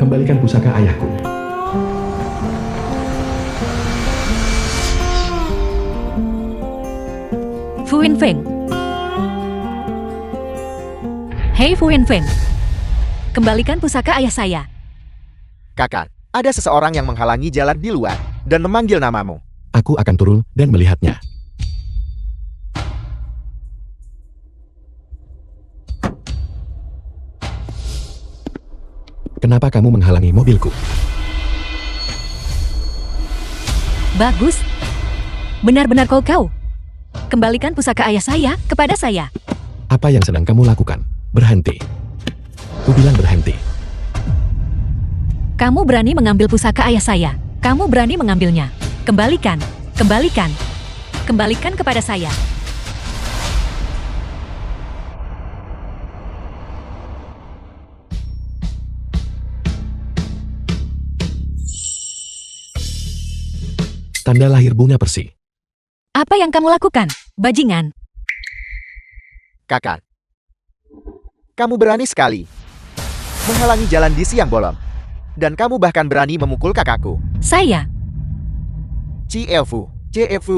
Kembalikan pusaka ayahku. Fu Winfeng. Hei Fu Winfeng. Kembalikan pusaka ayah saya. Kakak, ada seseorang yang menghalangi jalan di luar dan memanggil namamu. Aku akan turun dan melihatnya. Kenapa kamu menghalangi mobilku? Bagus. Benar-benar kau. Kembalikan pusaka ayah saya kepada saya. Apa yang sedang kamu lakukan? Berhenti. Ku bilang berhenti. Kamu berani mengambil pusaka ayah saya. Kamu berani mengambilnya. Kembalikan. Kembalikan. Kembalikan kepada saya. Tanda lahir bunga persi. Apa yang kamu lakukan, bajingan? Kakak, kamu berani sekali menghalangi jalan di siang bolong. Dan kamu bahkan berani memukul kakakku. Saya. Ciefu,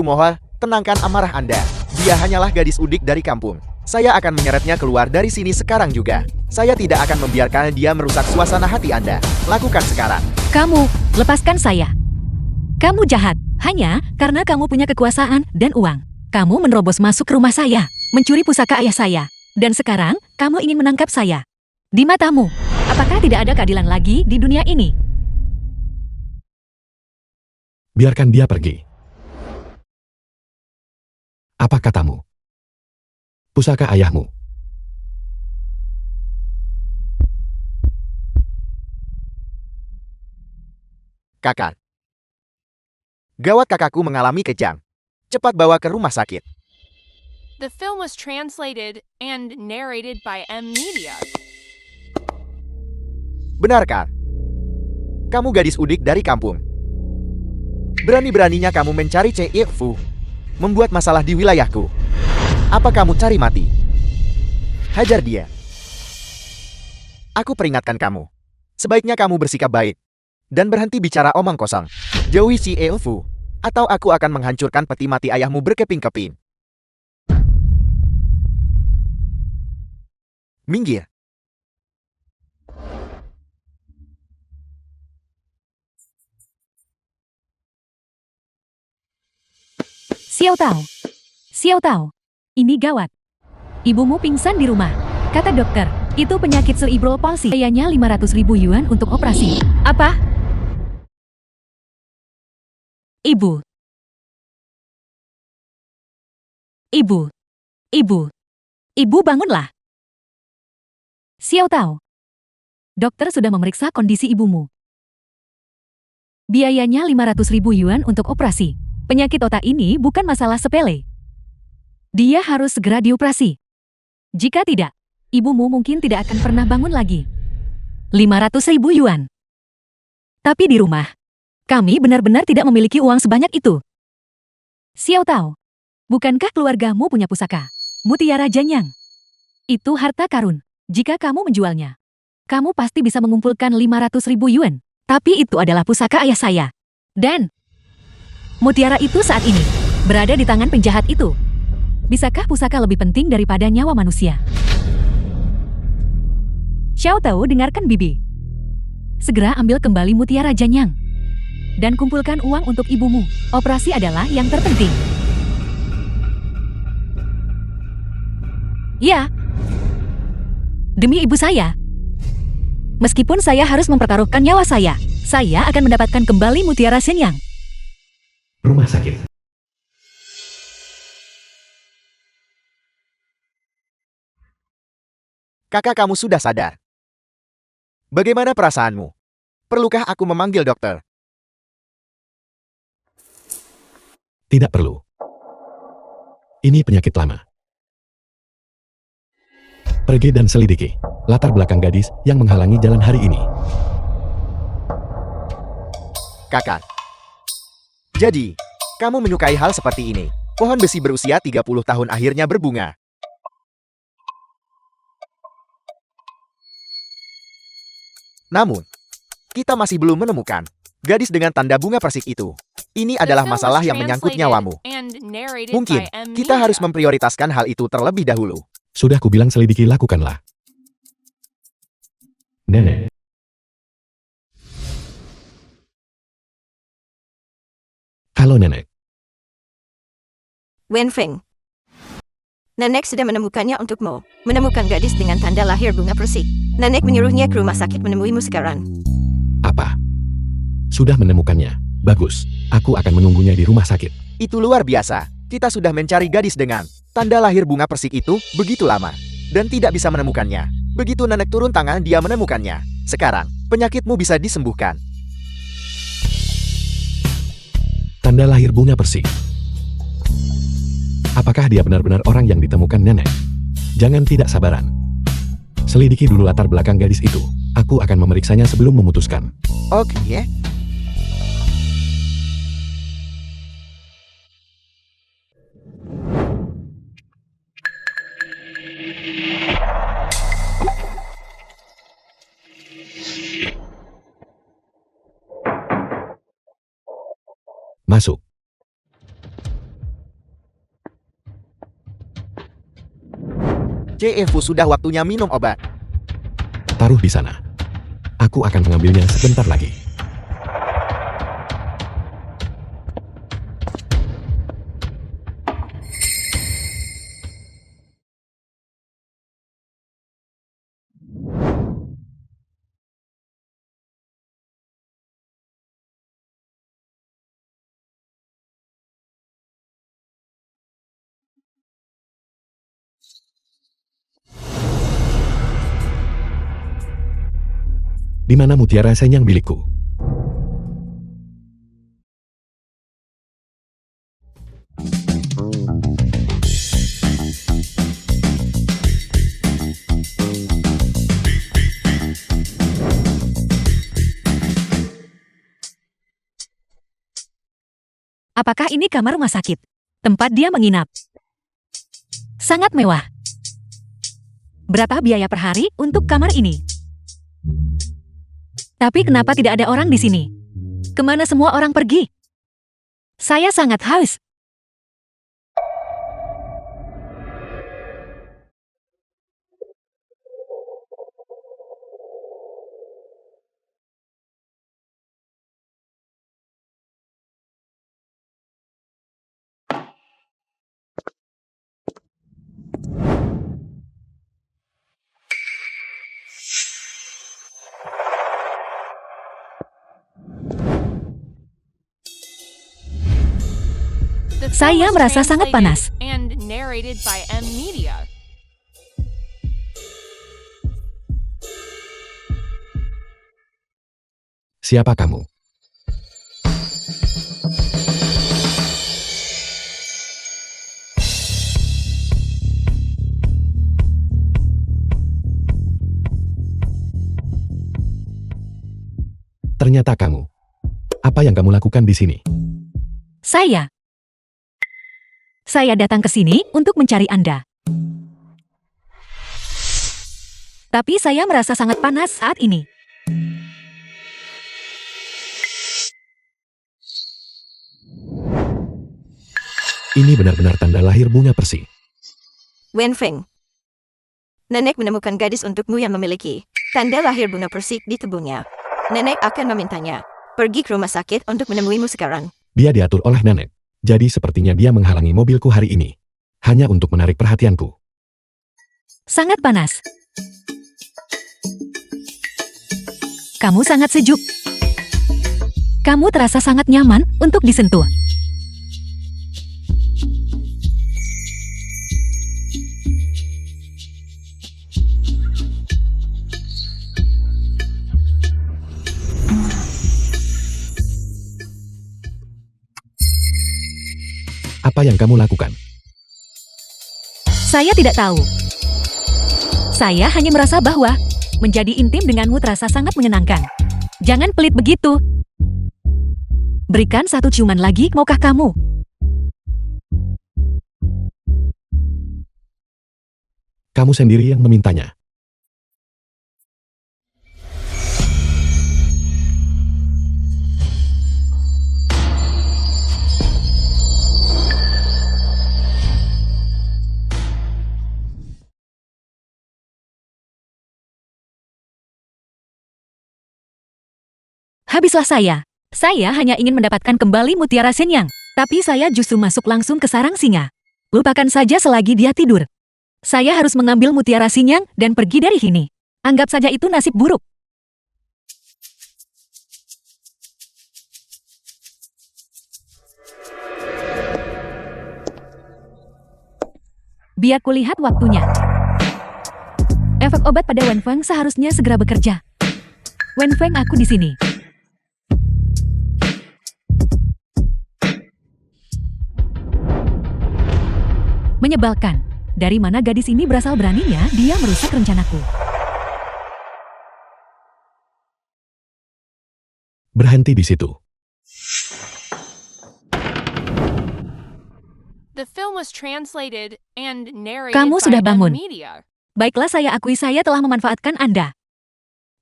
mohon, tenangkan amarah Anda. Dia hanyalah gadis udik dari kampung. Saya akan menyeretnya keluar dari sini sekarang juga. Saya tidak akan membiarkan dia merusak suasana hati Anda. Lakukan sekarang. Kamu, lepaskan saya. Kamu jahat, hanya karena kamu punya kekuasaan dan uang. Kamu menerobos masuk ke rumah saya, mencuri pusaka ayah saya. Dan sekarang, kamu ingin menangkap saya. Di matamu, apakah tidak ada keadilan lagi di dunia ini? Biarkan dia pergi. Apa katamu? Pusaka ayahmu. Kakak. Gawat, kakakku mengalami kejang. Cepat bawa ke rumah sakit. The film was translated and narrated by M Media. Benarkah? Kamu gadis udik dari kampung. Berani-beraninya kamu mencari Ciefu, membuat masalah di wilayahku. Apa kamu cari mati? Hajar dia. Aku peringatkan kamu. Sebaiknya kamu bersikap baik dan berhenti bicara omong kosong. Jauhi Ciefu, atau aku akan menghancurkan peti mati ayahmu berkeping-keping. Minggir. Xiao Tao, ini gawat. Ibumu pingsan di rumah. Kata dokter, itu penyakit cerebral palsy. Biayanya 500.000 yuan untuk operasi. Apa? Ibu. Ibu bangunlah. Xiao Tao. Dokter sudah memeriksa kondisi ibumu. Biayanya 500.000 yuan untuk operasi. Penyakit otak ini bukan masalah sepele. Dia harus segera dioperasi. Jika tidak, ibumu mungkin tidak akan pernah bangun lagi. 500.000 yuan. Tapi di rumah, kami benar-benar tidak memiliki uang sebanyak itu. Xiao Tao, bukankah keluargamu punya pusaka Mutiara Janyang? Itu harta karun. Jika kamu menjualnya, kamu pasti bisa mengumpulkan 500.000 yuan. Tapi itu adalah pusaka ayah saya. Dan mutiara itu saat ini berada di tangan penjahat itu. Bisakah pusaka lebih penting daripada nyawa manusia? Xiao Tao, dengarkan bibi. Segera ambil kembali Mutiara Janyang. Dan kumpulkan uang untuk ibumu. Operasi adalah yang terpenting. Ya. Demi ibu saya. Meskipun saya harus mempertaruhkan nyawa saya akan mendapatkan kembali Mutiara Janyang. Rumah sakit. Kakak, kamu sudah sadar. Bagaimana perasaanmu? Perlukah aku memanggil dokter? Tidak perlu. Ini penyakit lama. Pergi dan selidiki latar belakang gadis yang menghalangi jalan hari ini. Kakak. Jadi, kamu menyukai hal seperti ini. Pohon besi berusia 30 tahun akhirnya berbunga. Namun, kita masih belum menemukan gadis dengan tanda bunga persik itu. Ini The adalah film was masalah yang menyangkut translated nyawamu. and narrated Mungkin by M. kita harus Media. memprioritaskan hal itu terlebih dahulu. Sudah kubilang selidiki, lakukanlah. Nenek. Halo nenek. Wenfeng. Nenek sudah menemukannya untukmu. Menemukan gadis dengan tanda lahir bunga persik. Nenek menyuruhnya ke rumah sakit menemuimu sekarang. Apa? Sudah menemukannya. Bagus. Aku akan menunggunya di rumah sakit. Itu luar biasa. Kita sudah mencari gadis dengan tanda lahir bunga persik itu begitu lama dan tidak bisa menemukannya. Begitu nenek turun tangan, dia menemukannya. Sekarang, penyakitmu bisa disembuhkan. Tanda lahir bunga persik. Apakah dia benar-benar orang yang ditemukan nenek? Jangan tidak sabaran. Selidiki dulu latar belakang gadis itu. Aku akan memeriksanya sebelum memutuskan. Oke, ya. Masuk. CFU sudah waktunya minum obat. Taruh di sana. Aku akan mengambilnya sebentar lagi. Di mana mutiara senyang milikku? Apakah ini kamar rumah sakit? Tempat dia menginap. Sangat mewah. Berapa biaya per hari untuk kamar ini? Tapi kenapa tidak ada orang di sini? Kemana semua orang pergi? Saya sangat haus. The film Saya was merasa sangat panas. translated and narrated by M. Media. Siapa kamu? Ternyata kamu. Apa yang kamu lakukan di sini? Saya datang ke sini untuk mencari Anda. Tapi saya merasa sangat panas saat ini. Ini benar-benar tanda lahir bunga persik. Wenfeng. Nenek menemukan gadis untukmu yang memiliki tanda lahir bunga persik di tubuhnya. Nenek akan memintanya pergi ke rumah sakit untuk menemuimu sekarang. Dia diatur oleh nenek. Jadi sepertinya dia menghalangi mobilku hari ini. Hanya untuk menarik perhatianku. Sangat panas. Kamu sangat sejuk. Kamu terasa sangat nyaman untuk disentuh. Apa yang kamu lakukan? Saya tidak tahu. Saya hanya merasa bahwa menjadi intim denganmu terasa sangat menyenangkan. Jangan pelit begitu. Berikan satu ciuman lagi, maukah kamu? Kamu sendiri yang memintanya. Habislah saya. Saya hanya ingin mendapatkan kembali Mutiara Shenyang. Tapi saya justru masuk langsung ke sarang singa. Lupakan saja selagi dia tidur. Saya harus mengambil Mutiara Shenyang dan pergi dari sini. Anggap saja itu nasib buruk. Biar kulihat waktunya. Efek obat pada Wenfeng seharusnya segera bekerja. Wenfeng, aku di sini. Menyebalkan. Dari mana gadis ini berasal beraninya dia merusak rencanaku. Berhenti di situ. The film was translated and narrated Kamu by sudah bangun. Media. Baiklah, saya akui saya telah memanfaatkan Anda.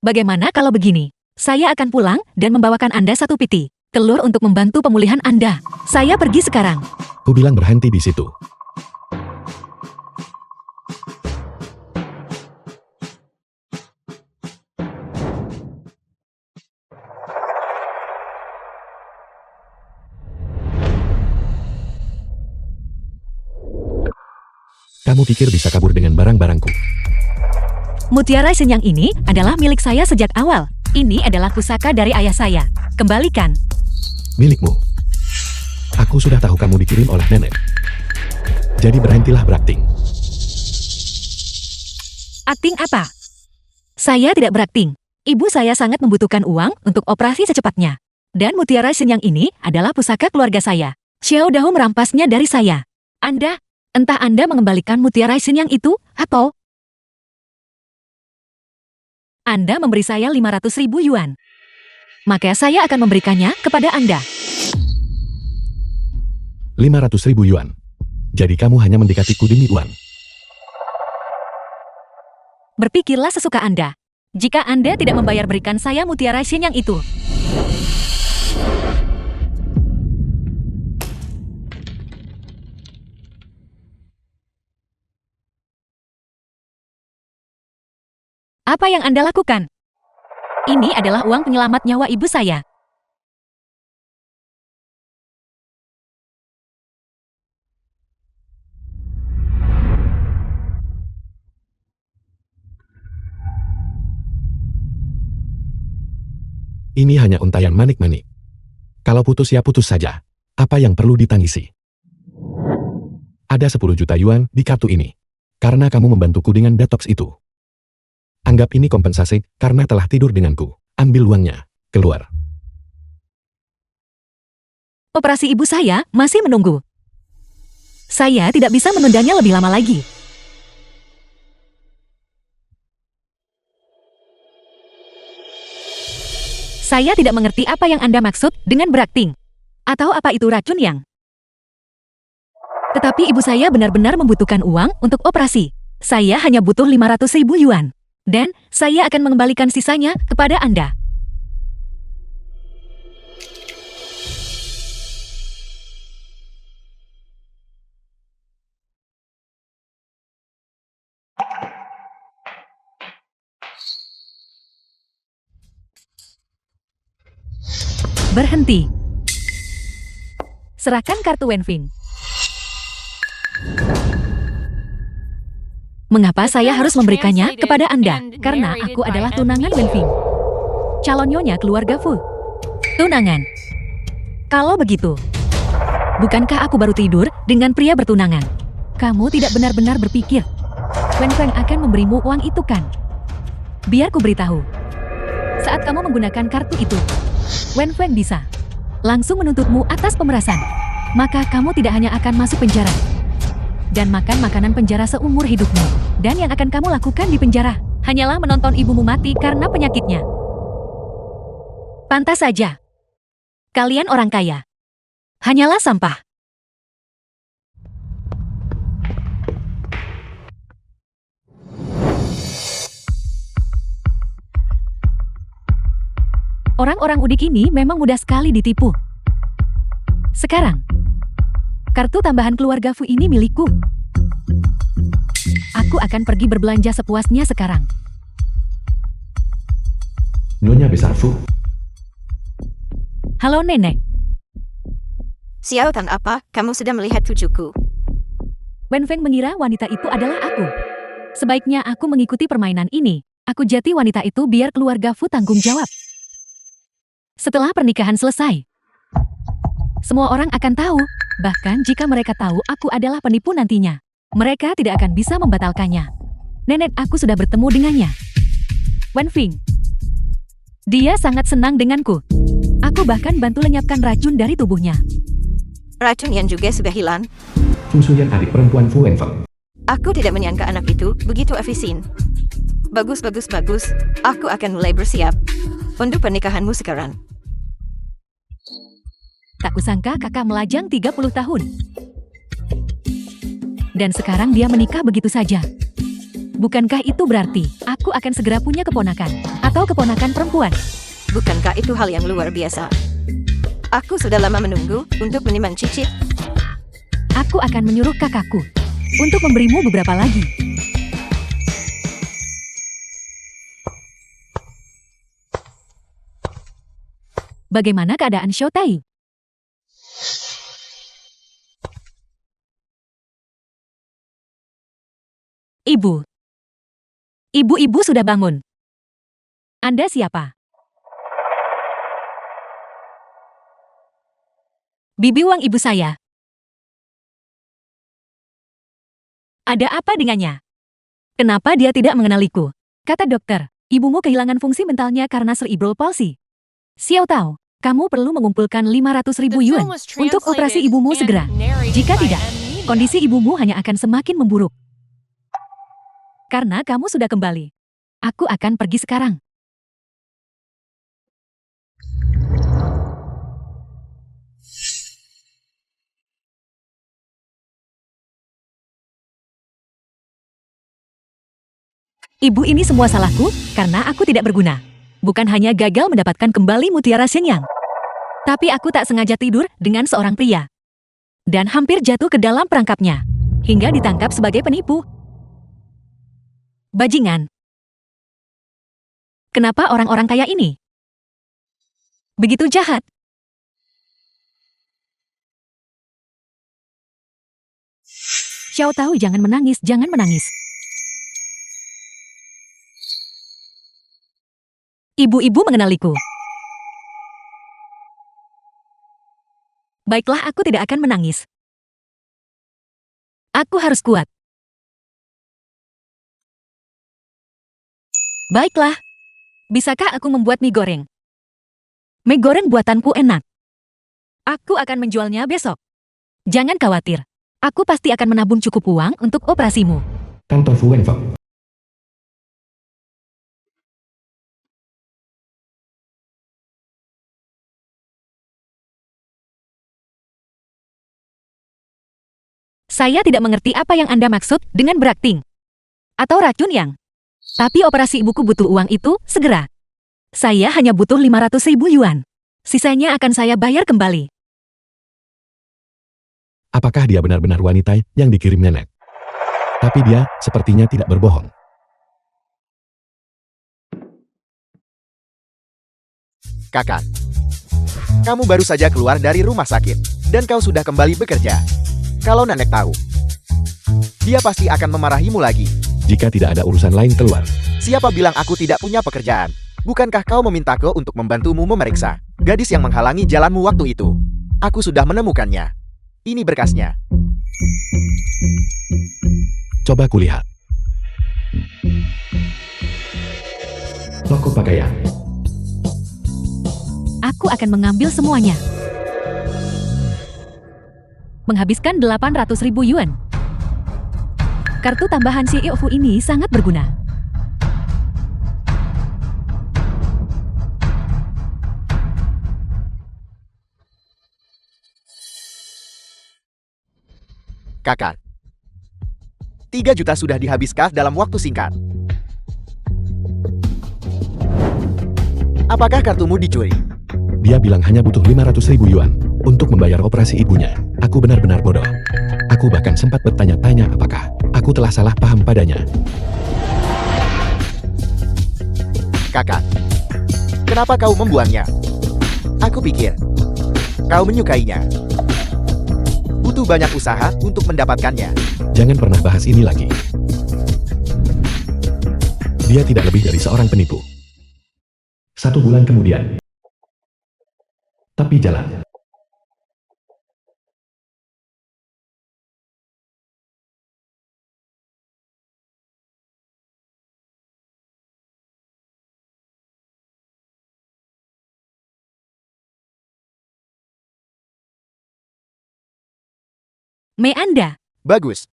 Bagaimana kalau begini? Saya akan pulang dan membawakan Anda satu piti telur untuk membantu pemulihan Anda. Saya pergi sekarang. Ku bilang berhenti di situ. Kamu pikir bisa kabur dengan barang-barangku? Mutiara Shenyang ini adalah milik saya sejak awal. Ini adalah pusaka dari ayah saya. Kembalikan. Milikmu. Aku sudah tahu kamu dikirim oleh nenek. Jadi berhentilah berakting. Akting apa? Saya tidak berakting. Ibu saya sangat membutuhkan uang untuk operasi secepatnya. Dan Mutiara Shenyang ini adalah pusaka keluarga saya. Xiao Dao merampasnya dari saya. Entah Anda mengembalikan Mutiara Shenyang itu, atau Anda memberi saya 500.000 yuan. Maka saya akan memberikannya kepada Anda. 500.000 yuan. Jadi kamu hanya mendekatiku demi uang. Berpikirlah sesuka Anda. Jika Anda tidak membayar, berikan saya Mutiara Shenyang itu. Apa yang Anda lakukan? Ini adalah uang penyelamat nyawa ibu saya. Ini hanya untayan manik-manik. Kalau putus ya putus saja. Apa yang perlu ditangisi? Ada 10 juta yuan di kartu ini. Karena kamu membantuku dengan detox itu. Anggap ini kompensasi karena telah tidur denganku. Ambil uangnya. Keluar. Operasi ibu saya masih menunggu. Saya tidak bisa menundanya lebih lama lagi. Saya tidak mengerti apa yang Anda maksud dengan berakting. Atau apa itu racun yang? Tetapi ibu saya benar-benar membutuhkan uang untuk operasi. Saya hanya butuh 500.000 yuan. Dan saya akan mengembalikan sisanya kepada Anda. Berhenti. Serahkan kartu Wenfeng. Mengapa saya harus memberikannya kepada Anda? Karena aku adalah tunangan Wenfeng. Calon nyonya keluarga Fu. Tunangan. Kalau begitu, bukankah aku baru tidur dengan pria bertunangan? Kamu tidak benar-benar berpikir. Wenfeng akan memberimu uang itu kan? Biar ku beritahu. Saat kamu menggunakan kartu itu, Wenfeng bisa langsung menuntutmu atas pemerasan. Maka kamu tidak hanya akan masuk penjara dan makan makanan penjara seumur hidupmu. Dan yang akan kamu lakukan di penjara hanyalah menonton ibumu mati karena penyakitnya. Pantas saja. Kalian orang kaya. Hanyalah sampah. Orang-orang udik ini memang mudah sekali ditipu. Sekarang, kartu tambahan keluarga Fu ini milikku. Aku akan pergi berbelanja sepuasnya sekarang. Nyonya besar Fu. Halo nenek. Siautan apa, kamu sudah melihat cucuku. Wenfeng mengira wanita itu adalah aku. Sebaiknya aku mengikuti permainan ini. Aku jati wanita itu biar keluarga Fu tanggung jawab. Setelah pernikahan selesai, semua orang akan tahu. Bahkan jika mereka tahu aku adalah penipu nantinya, mereka tidak akan bisa membatalkannya. Nenek aku sudah bertemu dengannya. Wenfeng. Dia sangat senang denganku. Aku bahkan bantu lenyapkan racun dari tubuhnya. Racun yang juga sudah hilang. Fu Suyan adik perempuan Fu Wenfeng. Aku tidak menyangka anak itu begitu efisien. Bagus. Aku akan mulai bersiap untuk pernikahanmu sekarang. Tak kusangka kakak melajang 30 tahun. Dan sekarang dia menikah begitu saja. Bukankah itu berarti aku akan segera punya keponakan atau keponakan perempuan? Bukankah itu hal yang luar biasa? Aku sudah lama menunggu untuk menimang cicit. Aku akan menyuruh kakakku untuk memberimu beberapa lagi. Bagaimana keadaan Shoutai? Ibu. Ibu sudah bangun. Anda siapa? Bibi Wang ibu saya. Ada apa dengannya? Kenapa dia tidak mengenaliku? Kata dokter, ibumu kehilangan fungsi mentalnya karena cerebral palsy. Xiao Tao, kamu perlu mengumpulkan 500.000 The yuan film was untuk operasi translated ibumu and segera. narrated Jika by tidak, Annie. kondisi ibumu hanya akan semakin memburuk. Karena kamu sudah kembali. Aku akan pergi sekarang. Ibu ini semua salahku, karena aku tidak berguna. Bukan hanya gagal mendapatkan kembali mutiara Shenyang, tapi aku tak sengaja tidur dengan seorang pria. Dan hampir jatuh ke dalam perangkapnya, hingga ditangkap sebagai penipu. Bajingan. Kenapa orang-orang kaya ini begitu jahat? Xiao Tao, jangan menangis, jangan menangis. Ibu-ibu mengenaliku. Baiklah, aku tidak akan menangis. Aku harus kuat. Baiklah. Bisakah aku membuat mie goreng? Mie goreng buatanku enak. Aku akan menjualnya besok. Jangan khawatir. Aku pasti akan menabung cukup uang untuk operasimu. Kantor Fu Wenfeng. Saya tidak mengerti apa yang Anda maksud dengan berakting. Atau racun yang. Tapi operasi ibuku butuh uang itu segera. Saya hanya butuh 500.000 yuan. Sisanya akan saya bayar kembali. Apakah dia benar-benar wanita yang dikirim nenek? Tapi dia sepertinya tidak berbohong. Kakak, kamu baru saja keluar dari rumah sakit, dan kau sudah kembali bekerja. Kalau nenek tahu, dia pasti akan memarahimu lagi. Jika tidak ada urusan lain keluar. Siapa bilang aku tidak punya pekerjaan? Bukankah kau memintaku untuk membantumu memeriksa gadis yang menghalangi jalanmu waktu itu? Aku sudah menemukannya. Ini berkasnya. Coba kulihat. Toko pakaian. Aku akan mengambil semuanya. Menghabiskan 800.000 yuan. Kartu tambahan CEO Fu ini sangat berguna. Kakak, 3 juta sudah dihabiskan dalam waktu singkat. Apakah kartumu dicuri? Dia bilang hanya butuh 500.000 yuan untuk membayar operasi ibunya. Aku benar-benar bodoh. Aku bahkan sempat bertanya-tanya apakah aku telah salah paham padanya. Kakak, kenapa kau membuangnya? Aku pikir kau menyukainya. Butuh banyak usaha untuk mendapatkannya. Jangan pernah bahas ini lagi. Dia tidak lebih dari seorang penipu. 1 bulan kemudian. Tepi jalan. Mei Anda. Bagus.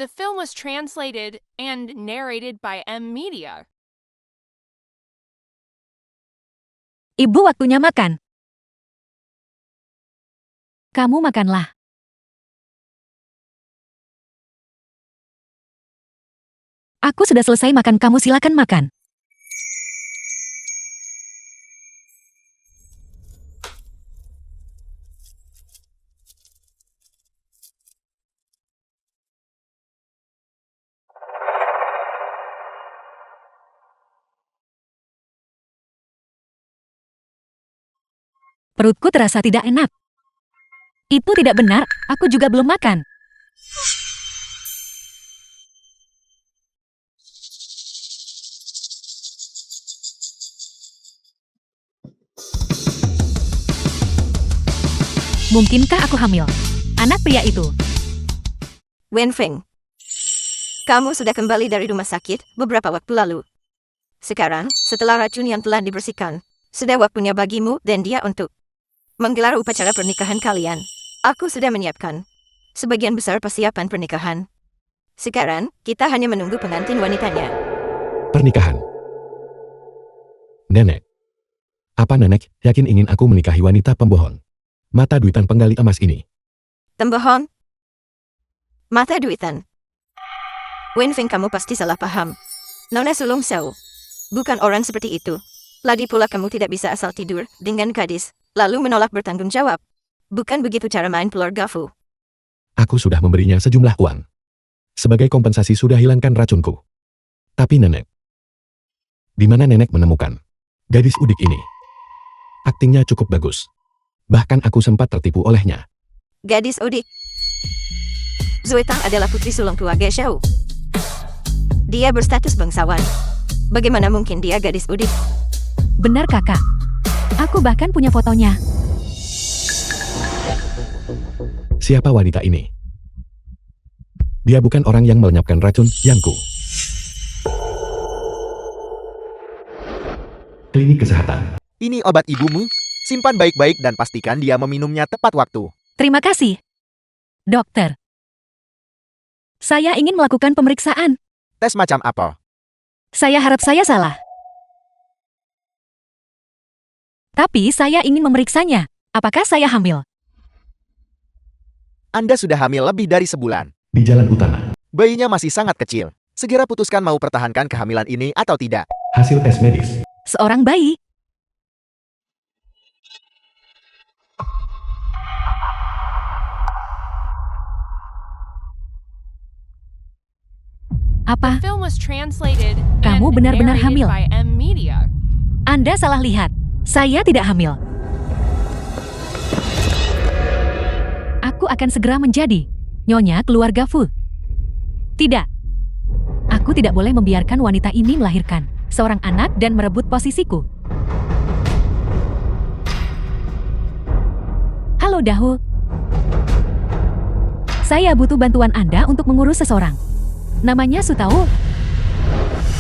The film was translated and narrated by M Media. Ibu waktunya makan. Kamu makanlah. Aku sudah selesai makan, kamu silakan makan. Perutku terasa tidak enak. Itu tidak benar, aku juga belum makan. Mungkinkah aku hamil? Anak pria itu. Wenfeng. Kamu sudah kembali dari rumah sakit beberapa waktu lalu. Sekarang, setelah racun yang telah dibersihkan, sudah waktunya bagimu dan dia untuk menggelar upacara pernikahan kalian. Aku sudah menyiapkan sebagian besar persiapan pernikahan. Sekarang, kita hanya menunggu pengantin wanitanya. Pernikahan. Nenek. Apa nenek yakin ingin aku menikahi wanita pembohong? Mata duitan penggali emas ini. Tembohong? Mata duitan. Wenfeng, kamu pasti salah paham. Nona Sulung Shao bukan orang seperti itu. Lagi pula kamu tidak bisa asal tidur dengan gadis, lalu menolak bertanggung jawab. Bukan begitu cara main keluargaku. Aku sudah memberinya sejumlah uang. Sebagai kompensasi sudah hilangkan racunku. Tapi nenek. Di mana nenek menemukan gadis udik ini? Aktingnya cukup bagus. Bahkan aku sempat tertipu olehnya. Gadis udik. Zuetang adalah putri sulung keluarga Shao. Dia berstatus bangsawan. Bagaimana mungkin dia gadis udik? Benar kakak. Aku bahkan punya fotonya. Siapa wanita ini? Dia bukan orang yang melenyapkan racun, Yangku. Klinik kesehatan. Ini obat ibumu. Simpan baik-baik dan pastikan dia meminumnya tepat waktu. Terima kasih, dokter. Saya ingin melakukan pemeriksaan. Tes macam apa? Saya harap saya salah. Tapi saya ingin memeriksanya. Apakah saya hamil? Anda sudah hamil lebih dari sebulan. Di jalan utama. Bayinya masih sangat kecil. Segera putuskan mau pertahankan kehamilan ini atau tidak. Hasil tes medis. Seorang bayi. Apa? The film was translated Kamu and benar-benar narrated hamil. by M Media. Anda salah lihat. Saya tidak hamil. Aku akan segera menjadi nyonya keluarga Fu. Tidak. Aku tidak boleh membiarkan wanita ini melahirkan seorang anak dan merebut posisiku. Halo Dahu. Saya butuh bantuan Anda untuk mengurus seseorang. Namanya Sutao.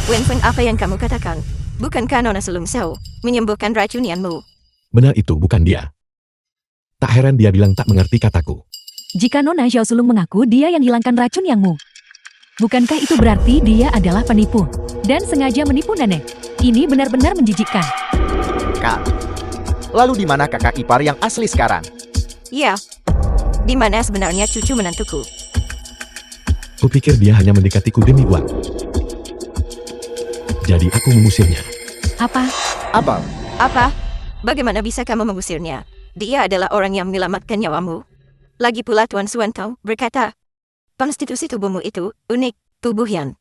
Wenfeng, apa yang kamu katakan? Bukankah Nona Sulung Shao menyembuhkan racunianmu? Benar, itu bukan dia. Tak heran dia bilang tak mengerti kataku. Jika Nona Xiao Sulung mengaku dia yang hilangkan racun Yangmu, bukankah itu berarti dia adalah penipu dan sengaja menipu nenek? Ini benar-benar menjijikkan. Kak. Lalu di mana kakak ipar yang asli sekarang? Ya. Di mana sebenarnya cucu menantuku? Kupikir dia hanya mendekatiku demi uang. Jadi aku mengusirnya. Apa? Apa? Apa? Bagaimana bisa kamu mengusirnya? Dia adalah orang yang menyelamatkan nyawamu. Lagi pula Tuan Suantao berkata, Konstitusi tubuhmu itu unik, tubuh Yan.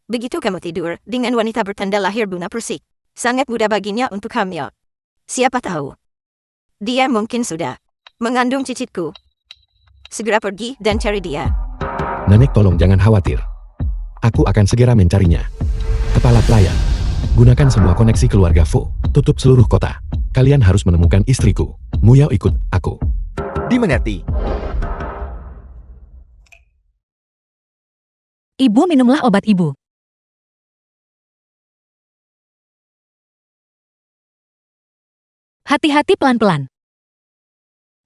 Begitu kamu tidur dengan wanita bertanda lahir Buna Persik, sangat mudah baginya untuk hamil. Siapa tahu? Dia mungkin sudah mengandung cicitku. Segera pergi dan cari dia. Nenek tolong jangan khawatir. Aku akan segera mencarinya. Kepala pelayan. Gunakan semua koneksi keluarga Fu. Tutup seluruh kota. Kalian harus menemukan istriku. Muyao ikut aku. Dimengerti. Ibu minumlah obat ibu. Hati-hati pelan-pelan.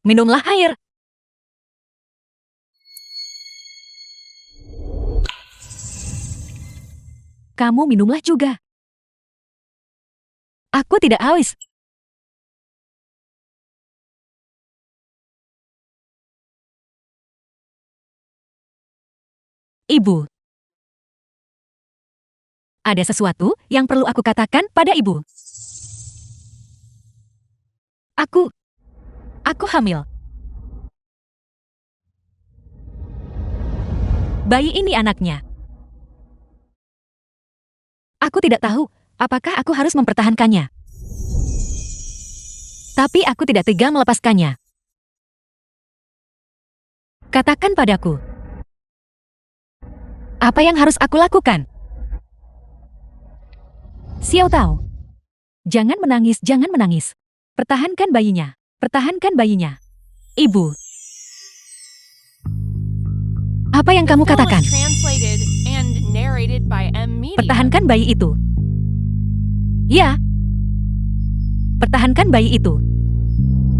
Minumlah air. Kamu minumlah juga. Aku tidak haus. Ibu. Ada sesuatu yang perlu aku katakan pada ibu. Aku hamil. Bayi ini anaknya. Aku tidak tahu apakah aku harus mempertahankannya. Tapi aku tidak tega melepaskannya. Katakan padaku. Apa yang harus aku lakukan? Xiao Tao. Jangan menangis, jangan menangis. Pertahankan bayinya. Pertahankan bayinya. Ibu. Apa yang kamu The film katakan? was translated and narrated by M Media. Pertahankan bayi itu. Ya. Pertahankan bayi itu.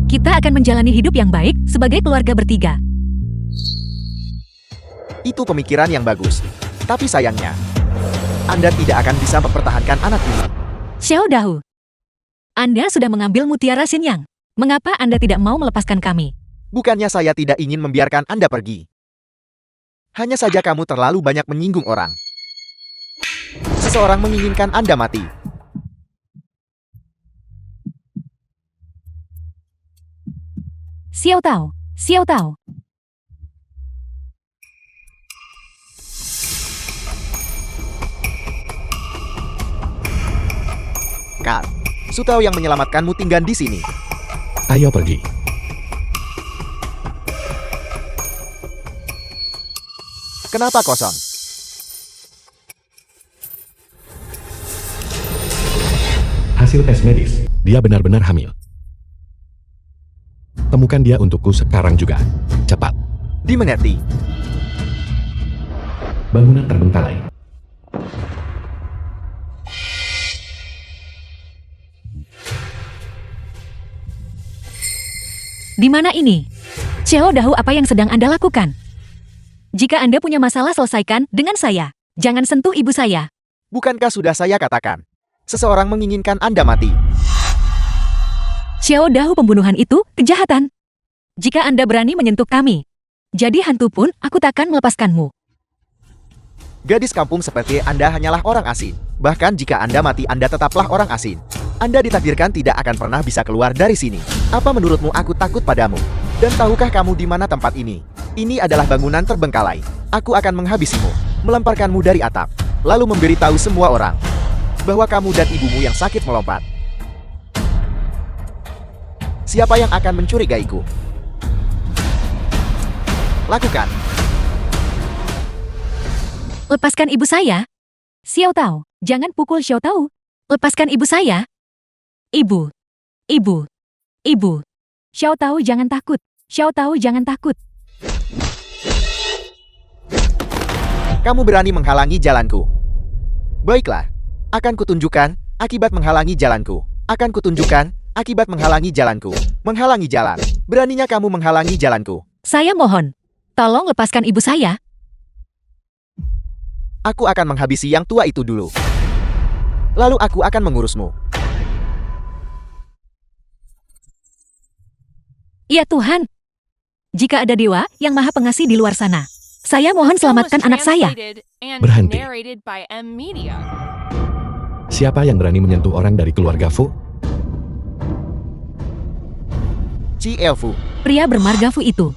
Kita akan menjalani hidup yang baik sebagai keluarga bertiga. Itu pemikiran yang bagus. Tapi sayangnya, Anda tidak akan bisa mempertahankan anak ini. Xiao Dahu. Anda sudah mengambil mutiara Xinyang. Mengapa Anda tidak mau melepaskan kami? Bukannya saya tidak ingin membiarkan Anda pergi. Hanya saja kamu terlalu banyak menyinggung orang. Seseorang menginginkan Anda mati. Xiao Tao. Xiao Tao. Kat, Su Tao yang menyelamatkanmu tinggal di sini. Ayo pergi. Kenapa kosong? Hasil tes medis. Dia benar-benar hamil. Temukan dia untukku sekarang juga. Cepat. Dimengerti. Bangunan terbengkalai. Di mana ini? Xiao Dahu, apa yang sedang Anda lakukan? Jika Anda punya masalah, selesaikan dengan saya. Jangan sentuh ibu saya. Bukankah sudah saya katakan? Seseorang menginginkan Anda mati. Xiao Dahu, pembunuhan itu kejahatan. Jika Anda berani menyentuh kami, jadi hantu pun aku takkan melepaskanmu. Gadis kampung seperti Anda hanyalah orang asing. Bahkan jika Anda mati, Anda tetaplah orang asing. Anda ditakdirkan tidak akan pernah bisa keluar dari sini. Apa menurutmu aku takut padamu? Dan tahukah kamu di mana tempat ini? Ini adalah bangunan terbengkalai. Aku akan menghabisimu, melemparkanmu dari atap, lalu memberitahu semua orang bahwa kamu dan ibumu yang sakit melompat. Siapa yang akan mencurigaiku? Lakukan. Lepaskan ibu saya. Xiao Tao, jangan pukul Xiao Tao. Lepaskan ibu saya. Ibu. Ibu. Ibu. Xiao Tao, jangan takut. Xiao Tao, jangan takut. Kamu berani menghalangi jalanku. Baiklah, akan kutunjukkan akibat menghalangi jalanku. Akan kutunjukkan akibat menghalangi jalanku. Menghalangi jalan. Beraninya kamu menghalangi jalanku. Saya mohon, tolong lepaskan ibu saya. Aku akan menghabisi yang tua itu dulu. Lalu aku akan mengurusmu. Ya Tuhan. Jika ada dewa yang maha pengasih di luar sana, saya mohon The film was selamatkan anak saya. translated and Berhenti. narrated by M Media. Siapa yang berani menyentuh orang dari keluarga Fu? Ci Elfu. Pria bermarga Fu itu.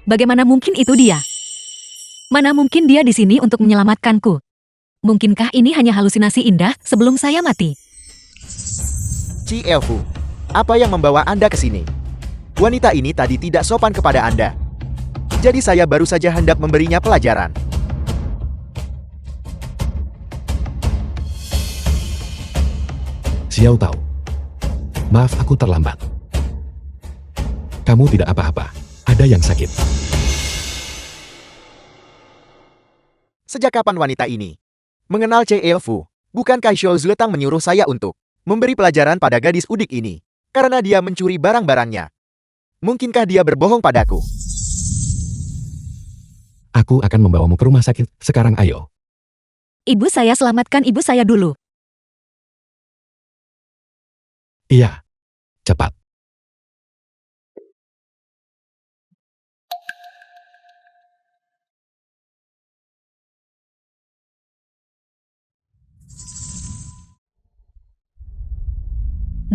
Bagaimana mungkin itu dia? Mana mungkin dia di sini untuk menyelamatkanku? Mungkinkah ini hanya halusinasi indah sebelum saya mati? Ci Elfu, apa yang membawa Anda ke sini? Wanita ini tadi tidak sopan kepada Anda. Jadi saya baru saja hendak memberinya pelajaran. Xiao Tao. Maaf aku terlambat. Kamu tidak apa-apa. Ada yang sakit. Sejak kapan wanita ini mengenal Ci Elfu? Bukankah Xiao Zletang menyuruh saya untuk memberi pelajaran pada gadis udik ini karena dia mencuri barang-barangnya? Mungkinkah dia berbohong padaku? Aku akan membawamu ke rumah sakit. Sekarang ayo. Ibu saya selamatkan ibu saya dulu. Iya. Cepat.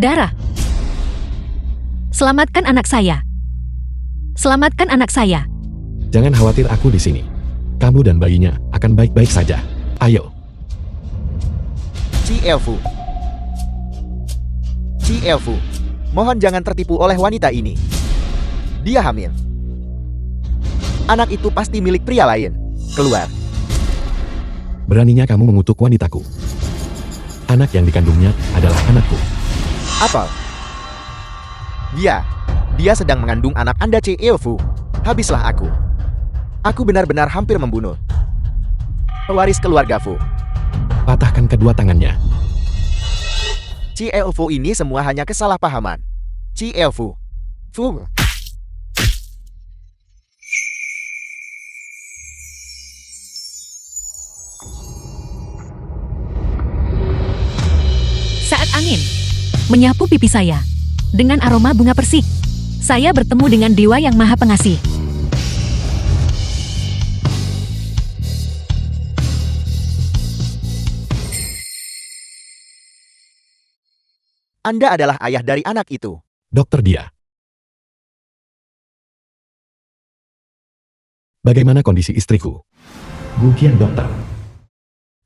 Darah. Selamatkan anak saya. Selamatkan anak saya. Jangan khawatir, aku di sini. Kamu dan bayinya akan baik-baik saja. Ayo. Ci Elfu. Ci Elfu, mohon jangan tertipu oleh wanita ini. Dia hamil. Anak itu pasti milik pria lain. Keluar. Beraninya kamu mengutuk wanitaku. Anak yang dikandungnya adalah anakku. Apel. Dia sedang mengandung anak Anda, Ci Elfu. Habislah aku. Aku benar-benar hampir membunuh pewaris keluarga Fu. Patahkan kedua tangannya. Ci Elfu ini semua hanya kesalahpahaman. Ci Elfu. Fu. Saat angin menyapu pipi saya dengan aroma bunga persik, saya bertemu dengan Dewa yang Maha Pengasih. Anda adalah ayah dari anak itu. Dokter Dia. Bagaimana kondisi istriku? Gugian dokter.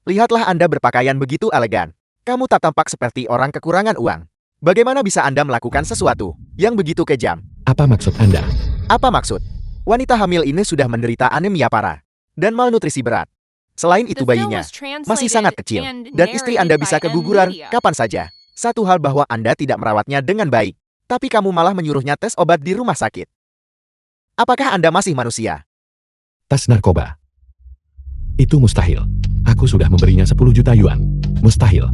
Lihatlah Anda berpakaian begitu elegan. Kamu tak tampak seperti orang kekurangan uang. Bagaimana bisa Anda melakukan sesuatu yang begitu kejam? Apa maksud Anda? Apa maksud? Wanita hamil ini sudah menderita anemia parah dan malnutrisi berat. Selain itu The film bayinya was translated masih sangat kecil and dan istri Anda narrated bisa by M. keguguran Media. kapan saja. Satu hal bahwa Anda tidak merawatnya dengan baik, tapi kamu malah menyuruhnya tes obat di rumah sakit. Apakah Anda masih manusia? Tas narkoba. Itu mustahil. Aku sudah memberinya 10 juta yuan. Mustahil.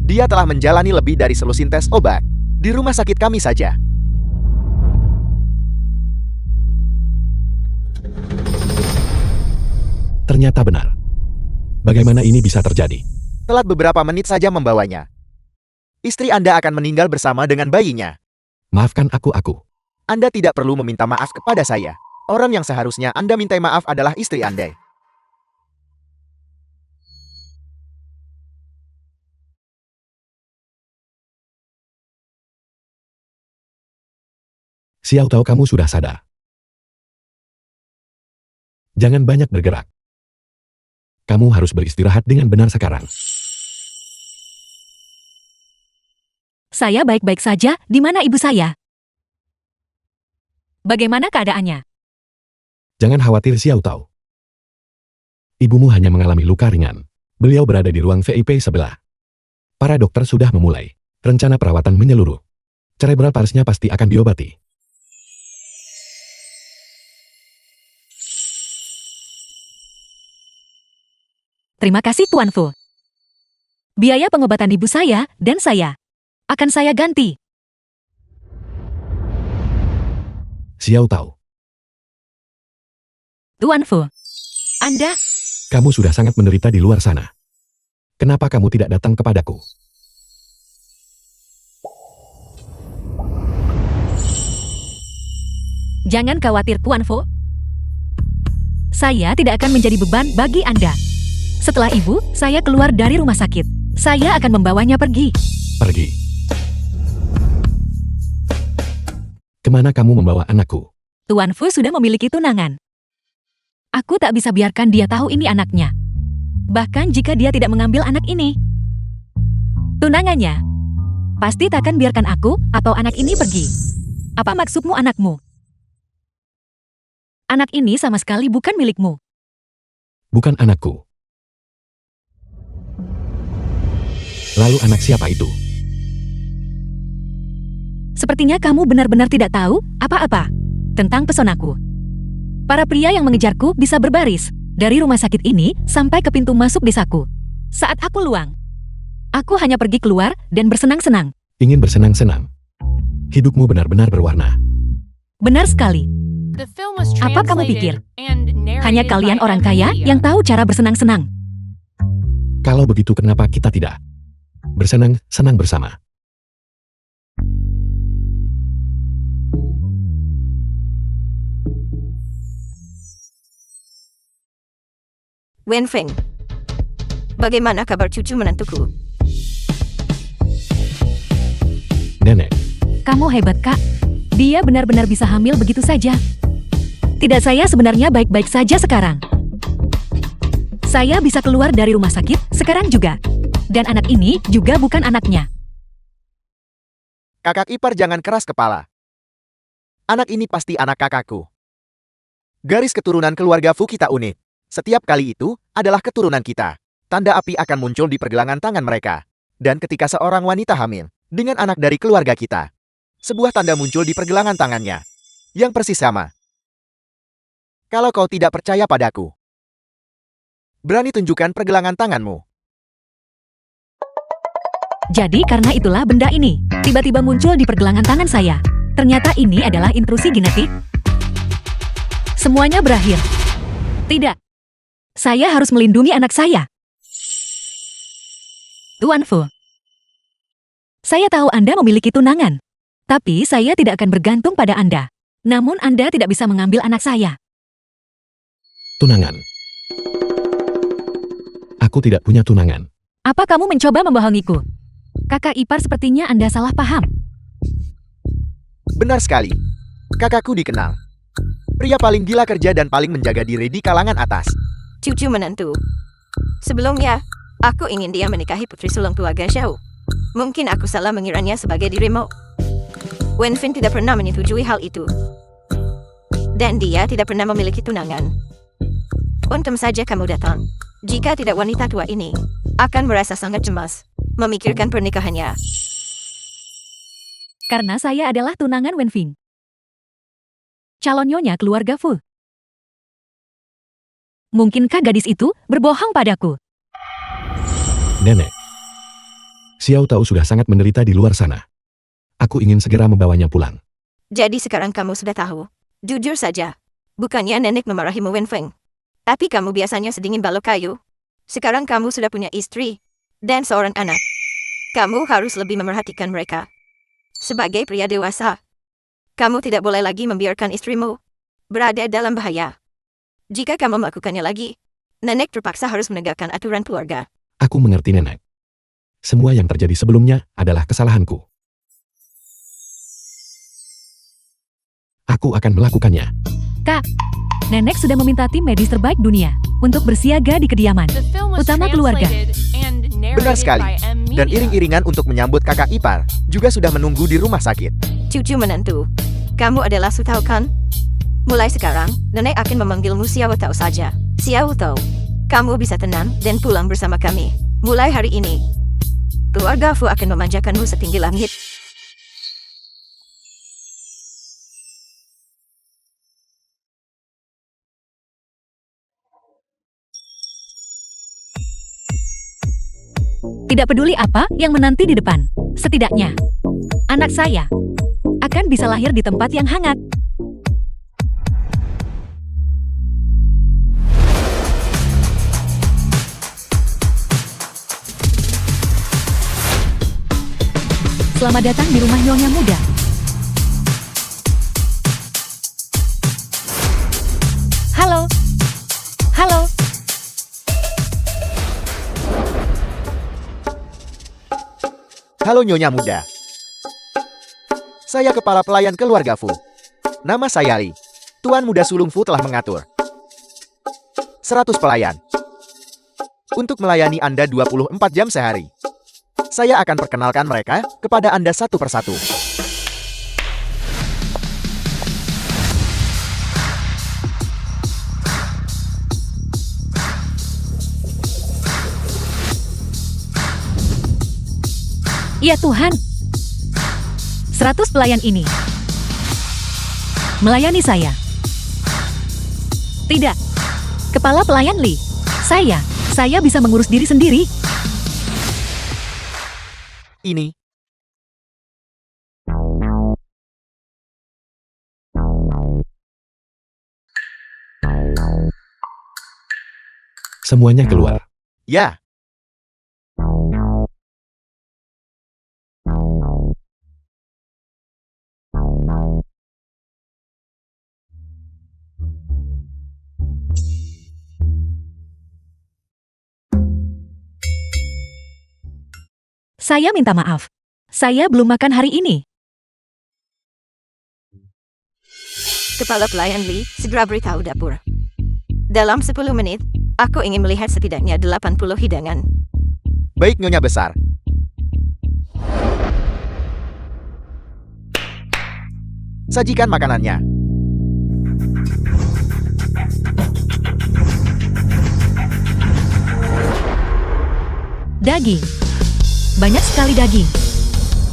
Dia telah menjalani lebih dari selusin tes obat di rumah sakit kami saja. Ternyata benar. Bagaimana ini bisa terjadi? Telat beberapa menit saja membawanya. Istri Anda akan meninggal bersama dengan bayinya. Maafkan aku. Anda tidak perlu meminta maaf kepada saya. Orang yang seharusnya Anda mintai maaf adalah istri Anda. Xiao Tao, kamu sudah sadar. Jangan banyak bergerak. Kamu harus beristirahat dengan benar sekarang. Saya baik-baik saja. Di mana ibu saya? Bagaimana keadaannya? Jangan khawatir, Xiao Tao. Ibumu hanya mengalami luka ringan. Beliau berada di ruang VIP sebelah. Para dokter sudah memulai rencana perawatan menyeluruh. Cerebral palsy-nya pasti akan diobati. Terima kasih Tuan Fu. Biaya pengobatan ibu saya dan saya akan saya ganti. Xiao Tao, Tuan Fu, Anda kamu sudah sangat menderita di luar sana. Kenapa kamu tidak datang kepadaku? jangan khawatir Tuan Fu. Saya tidak akan menjadi beban bagi Anda. Setelah ibu saya keluar dari rumah sakit, saya akan membawanya pergi. Pergi. Kemana kamu membawa anakku? Tuan Fu sudah memiliki tunangan. Aku tak bisa biarkan dia tahu ini anaknya. Bahkan jika dia tidak mengambil anak ini. Tunangannya. Pasti takkan biarkan aku atau anak ini pergi. Apa maksudmu anakmu? Anak ini sama sekali bukan milikmu. Bukan anakku. Lalu anak siapa itu? Sepertinya kamu benar-benar tidak tahu apa-apa tentang pesonaku. Para pria yang mengejarku bisa berbaris dari rumah sakit ini sampai ke pintu masuk desaku. Saat aku luang, aku hanya pergi keluar dan bersenang-senang. Ingin bersenang-senang. Hidupmu benar-benar berwarna. Benar sekali. The film was Apa kamu pikir? translated and narrated Hanya kalian by orang M. kaya Media. yang tahu cara bersenang-senang. Kalau begitu kenapa kita tidak bersenang-senang bersama? Wenfeng. Bagaimana kabar cucu menantuku? Nenek, Kamu hebat, Kak. Dia benar-benar bisa hamil begitu saja. Tidak, saya sebenarnya baik-baik saja sekarang. Saya bisa keluar dari rumah sakit sekarang juga. Dan anak ini juga bukan anaknya. Kakak ipar jangan keras kepala. Anak ini pasti anak kakakku. Garis keturunan keluarga Fu kita unik. Setiap kali itu adalah keturunan kita. Tanda api akan muncul di pergelangan tangan mereka. Dan ketika seorang wanita hamil dengan anak dari keluarga kita, sebuah tanda muncul di pergelangan tangannya. Yang persis sama. Kalau kau tidak percaya padaku, berani tunjukkan pergelangan tanganmu. Jadi karena itulah benda ini tiba-tiba muncul di pergelangan tangan saya. Ternyata ini adalah intrusi genetik. Semuanya berakhir. Tidak. Saya harus melindungi anak saya. Tuan Fu. Saya tahu Anda memiliki tunangan. Tapi saya tidak akan bergantung pada Anda. Namun Anda tidak bisa mengambil anak saya. tunangan. Aku tidak punya tunangan. Apa kamu mencoba membohongiku? Kakak ipar sepertinya Anda salah paham. Benar sekali. Kakakku dikenal. Pria paling gila kerja dan paling menjaga diri di kalangan atas. Cucu menantu. Sebelumnya, aku ingin dia menikahi putri sulung keluarga Xiao. Mungkin aku salah mengiranya sebagai dirimu. Wenfin tidak pernah menyetujui hal itu. Dan dia tidak pernah memiliki tunangan. Untung saja kamu datang. Jika tidak, wanita tua ini akan merasa sangat cemas memikirkan pernikahannya. Karena saya adalah tunangan Wenfing. Calon nyonya keluarga Fu. Mungkinkah gadis itu berbohong padaku? Nenek. Xiao Tao sudah sangat menderita di luar sana. Aku ingin segera membawanya pulang. Jadi sekarang kamu sudah tahu. Jujur saja. Bukannya nenek memarahimu Wenfeng. Tapi kamu biasanya sedingin balok kayu. Sekarang kamu sudah punya istri. Dan seorang anak. Kamu harus lebih memerhatikan mereka. Sebagai pria dewasa. Kamu tidak boleh lagi membiarkan istrimu berada dalam bahaya. Jika kamu melakukannya lagi, nenek terpaksa harus menegakkan aturan keluarga. Aku mengerti nenek. Semua yang terjadi sebelumnya adalah kesalahanku. Aku akan melakukannya. Kak, nenek sudah meminta tim medis terbaik dunia untuk bersiaga di kediaman. The film was Utama keluarga. translated and Benar narrated sekali. by M. Dan Media. iring-iringan untuk menyambut kakak ipar juga sudah menunggu di rumah sakit. Cucu menantu, kamu adalah Su Tao kan? Mulai sekarang, nenek akan memanggilmu Xiao Tao saja. Xiao Tao, kamu bisa tenang dan pulang bersama kami. Mulai hari ini, keluarga Fu akan memanjakanmu setinggi langit. Tidak peduli apa yang menanti di depan. Setidaknya, anak saya akan bisa lahir di tempat yang hangat. Selamat datang di rumah Nyonya Muda. Halo. Halo. Halo Nyonya Muda. Saya kepala pelayan keluarga Fu. Nama saya Li. Tuan Muda Sulung Fu telah mengatur. 100 pelayan. Untuk melayani Anda 24 jam sehari. Saya akan perkenalkan mereka kepada Anda satu persatu. Ya Tuhan. 100 pelayan ini melayani saya. Tidak. Kepala pelayan Lee. Saya bisa mengurus diri sendiri. Ini. Semuanya keluar. Ya. Saya minta maaf. Saya belum makan hari ini. Kepala pelayan Lee segera beritahu dapur. Dalam 10 menit, aku ingin melihat setidaknya 80 hidangan. Baik, Nyonya Besar. Sajikan makanannya. Daging. Banyak sekali daging.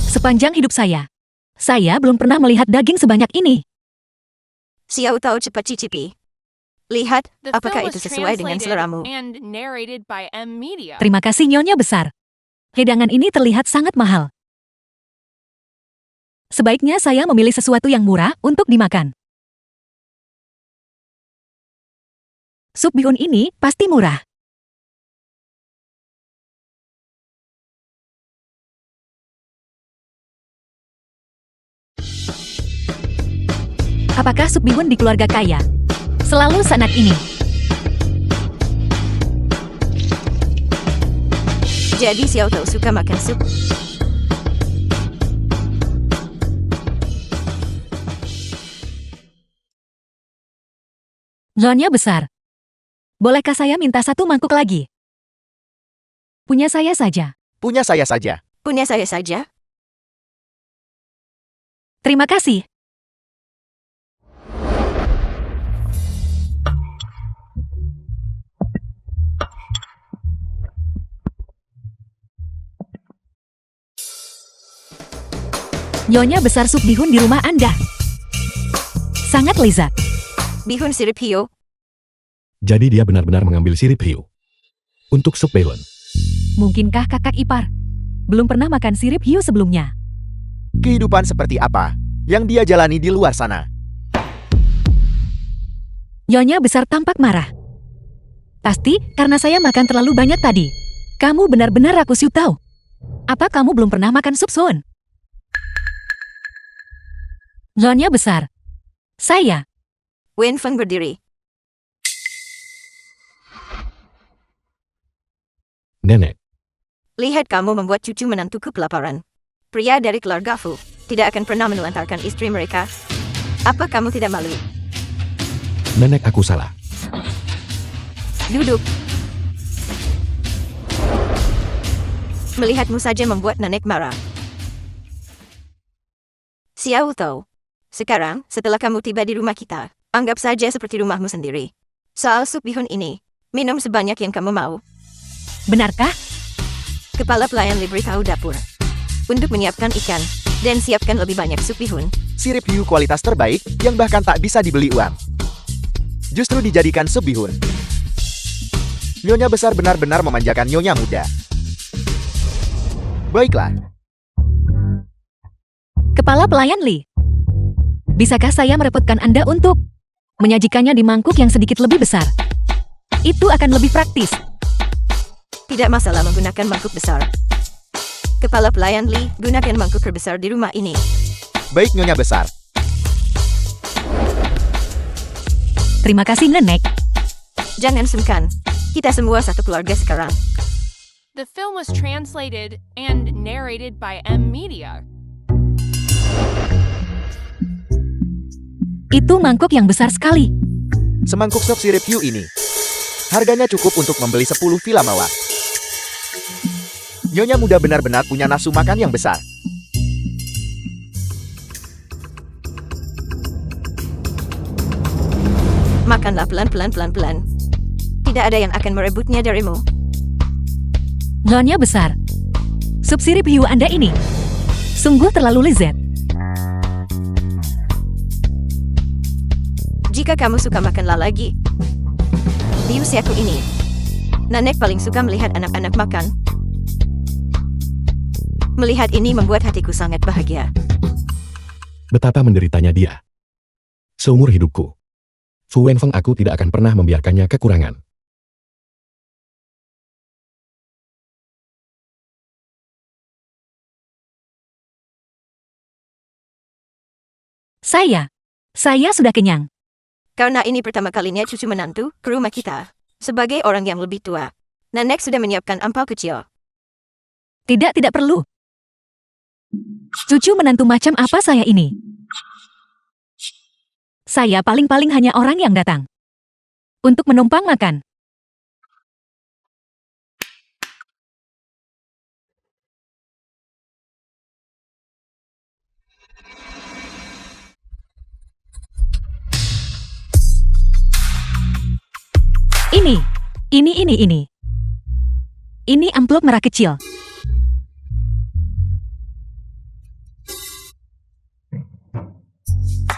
Sepanjang hidup saya belum pernah melihat daging sebanyak ini. Xiao Tao cepat cicipi. Lihat, The apakah film itu was sesuai dengan translated seleramu. and narrated by M Media. Terima kasih Nyonya Besar. Hidangan ini terlihat sangat mahal. Sebaiknya saya memilih sesuatu yang murah untuk dimakan. Sup bihun ini pasti murah. Apakah sup bihun di keluarga kaya selalu seenak ini? Jadi Xiao Tao suka makan sup. Nyonya Besar. Bolehkah saya minta satu mangkuk lagi? Punya saya saja. Punya saya saja. Punya saya saja. Terima kasih. Nyonya Besar sup bihun di rumah Anda. Sangat lezat. Bihun sirip hio. Jadi dia benar-benar mengambil sirip hiu. Untuk sup bihun. Mungkinkah kakak ipar belum pernah makan sirip hiu sebelumnya? Kehidupan seperti apa yang dia jalani di luar sana? Nyonya Besar tampak marah. Pasti karena saya makan terlalu banyak tadi. Kamu benar-benar aku Xiao Tao. Apa kamu belum pernah makan sup soun? Nyonya Besar. Saya. Wen Feng berdiri. Nenek. Lihat kamu membuat cucu menantuku kelaparan. Pria dari keluarga Fu tidak akan pernah menelantarkan istri mereka. Apa kamu tidak malu? Nenek, aku salah. Duduk. Melihatmu saja membuat nenek marah. Xiao Tao. Sekarang, setelah kamu tiba di rumah kita, anggap saja seperti rumahmu sendiri. Soal sup bihun ini, minum sebanyak yang kamu mau. Benarkah? Kepala pelayan beritahu dapur. Untuk menyiapkan ikan, dan siapkan lebih banyak sup bihun. Sirip hiu kualitas terbaik yang bahkan tak bisa dibeli uang. Justru dijadikan sup bihun. Nyonya Besar benar-benar memanjakan Nyonya Muda. Baiklah. Kepala pelayan Lee. Bisakah saya merepotkan Anda untuk menyajikannya di mangkuk yang sedikit lebih besar? Itu akan lebih praktis. Tidak masalah menggunakan mangkuk besar. Kepala pelayan Lee, gunakan mangkuk terbesar di rumah ini. Baik, Nyonya Besar. Terima kasih, Nenek. Jangan sungkan. Kita semua satu keluarga sekarang. The film was translated and narrated by M Media. Itu mangkuk yang besar sekali. Semangkuk sop sirip hiu ini Harganya cukup untuk membeli 10 villa mawar. Nyonya muda benar-benar punya nafsu makan yang besar. Makanlah pelan-pelan. Tidak ada yang akan merebutnya darimu. Nyonya besar. Sup sirip hiu Anda ini sungguh terlalu lezat. Jika kamu suka makanlah lagi. Di usiaku ini, nenek paling suka melihat anak-anak makan. Melihat ini membuat hatiku sangat bahagia. Betapa menderitanya dia. Seumur hidupku, Fu Wenfeng aku tidak akan pernah membiarkannya kekurangan. Saya sudah kenyang. Karena ini pertama kalinya cucu menantu ke rumah kita. Sebagai orang yang lebih tua, nenek sudah menyiapkan ampau kecil. Tidak perlu. Cucu menantu macam apa saya ini? Saya paling-paling hanya orang yang datang untuk menumpang makan. Ini. Ini amplop merah kecil.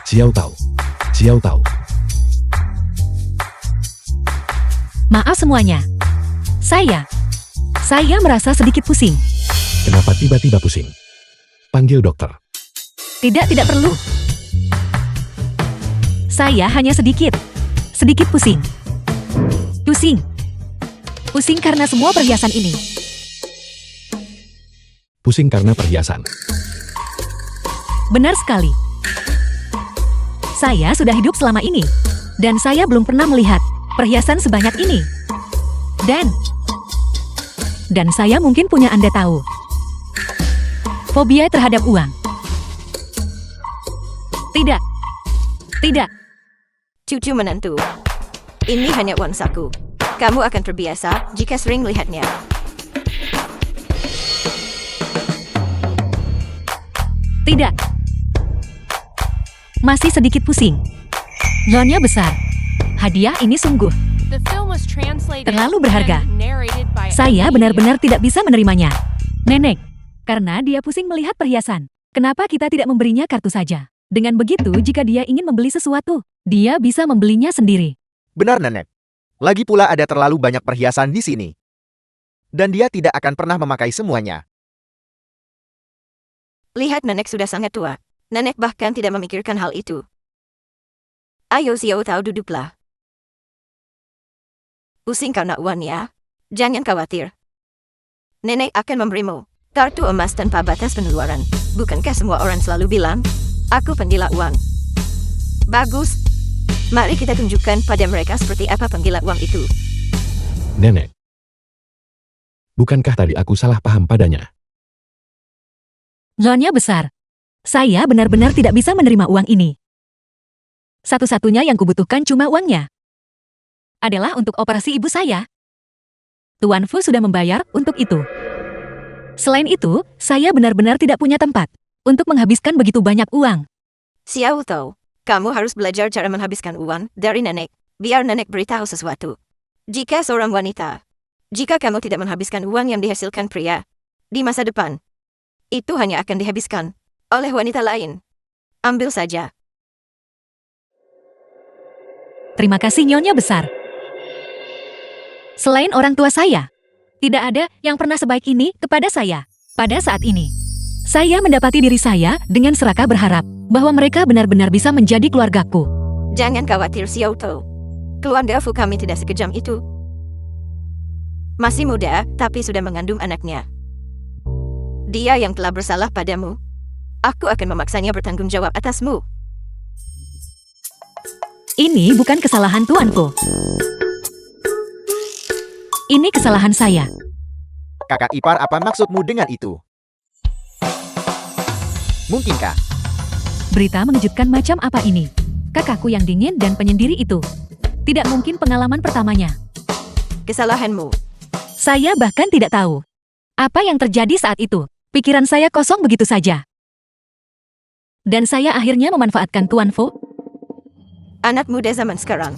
Xiao Tao. Maaf semuanya. Saya merasa sedikit pusing. Kenapa tiba-tiba pusing? Panggil dokter. Tidak perlu. Saya hanya sedikit pusing. Pusing karena semua perhiasan ini. Pusing karena perhiasan. Benar sekali. Saya sudah hidup selama ini, dan saya belum pernah melihat perhiasan sebanyak ini. Dan saya mungkin punya Anda tahu. Fobia terhadap uang. Tidak. Cucu menantu. Ini hanya uang saku. Kamu akan terbiasa jika sering melihatnya. Tidak. Masih sedikit pusing. Nyonya besar. Hadiah ini sungguh The film was translated terlalu berharga. and narrated by Saya M. benar-benar tidak bisa menerimanya. Nenek, karena dia pusing melihat perhiasan. Kenapa kita tidak memberinya kartu saja? Dengan begitu, jika dia ingin membeli sesuatu, dia bisa membelinya sendiri. Benar, Nenek. Lagi pula ada terlalu banyak perhiasan di sini. Dan dia tidak akan pernah memakai semuanya. Lihat nenek sudah sangat tua. Nenek bahkan tidak memikirkan hal itu. Ayo Xiao Tao duduklah. Pusing karena uang ya? Jangan khawatir. Nenek akan memberimu kartu emas tanpa batas pengeluaran. Bukankah semua orang selalu bilang, aku penggila uang? Bagus. Mari kita tunjukkan pada mereka seperti apa penggila uang itu. Nenek. Bukankah tadi aku salah paham padanya? Nyonya besar. Saya benar-benar tidak bisa menerima uang ini. Satu-satunya yang kubutuhkan cuma uangnya. Adalah untuk operasi ibu saya. Tuan Fu sudah membayar untuk itu. Selain itu, saya benar-benar tidak punya tempat untuk menghabiskan begitu banyak uang. Xiao Tao, kamu harus belajar cara menghabiskan uang dari nenek, biar nenek beritahu sesuatu. Jika seorang wanita, jika kamu tidak menghabiskan uang yang dihasilkan pria, di masa depan, itu hanya akan dihabiskan oleh wanita lain. Ambil saja. Terima kasih Nyonya besar. Selain orang tua saya, tidak ada yang pernah sebaik ini kepada saya. Pada saat ini, saya mendapati diri saya dengan serakah berharap bahwa mereka benar-benar bisa menjadi keluargaku. Jangan khawatir Xiao Tao. Keluarga Fu kami tidak sekejam itu. Masih muda, tapi sudah mengandung anaknya. Dia yang telah bersalah padamu. Aku akan memaksanya bertanggung jawab atasmu. Ini bukan kesalahan tuanku. Ini kesalahan saya. Kakak ipar, apa maksudmu dengan itu? Mungkinkah? Berita mengejutkan macam apa ini? Kakakku yang dingin dan penyendiri itu. Tidak mungkin pengalaman pertamanya. kesalahanmu. Saya bahkan tidak tahu apa yang terjadi saat itu. Pikiran saya kosong begitu saja. Dan saya akhirnya memanfaatkan Tuan Fu. Anak muda zaman sekarang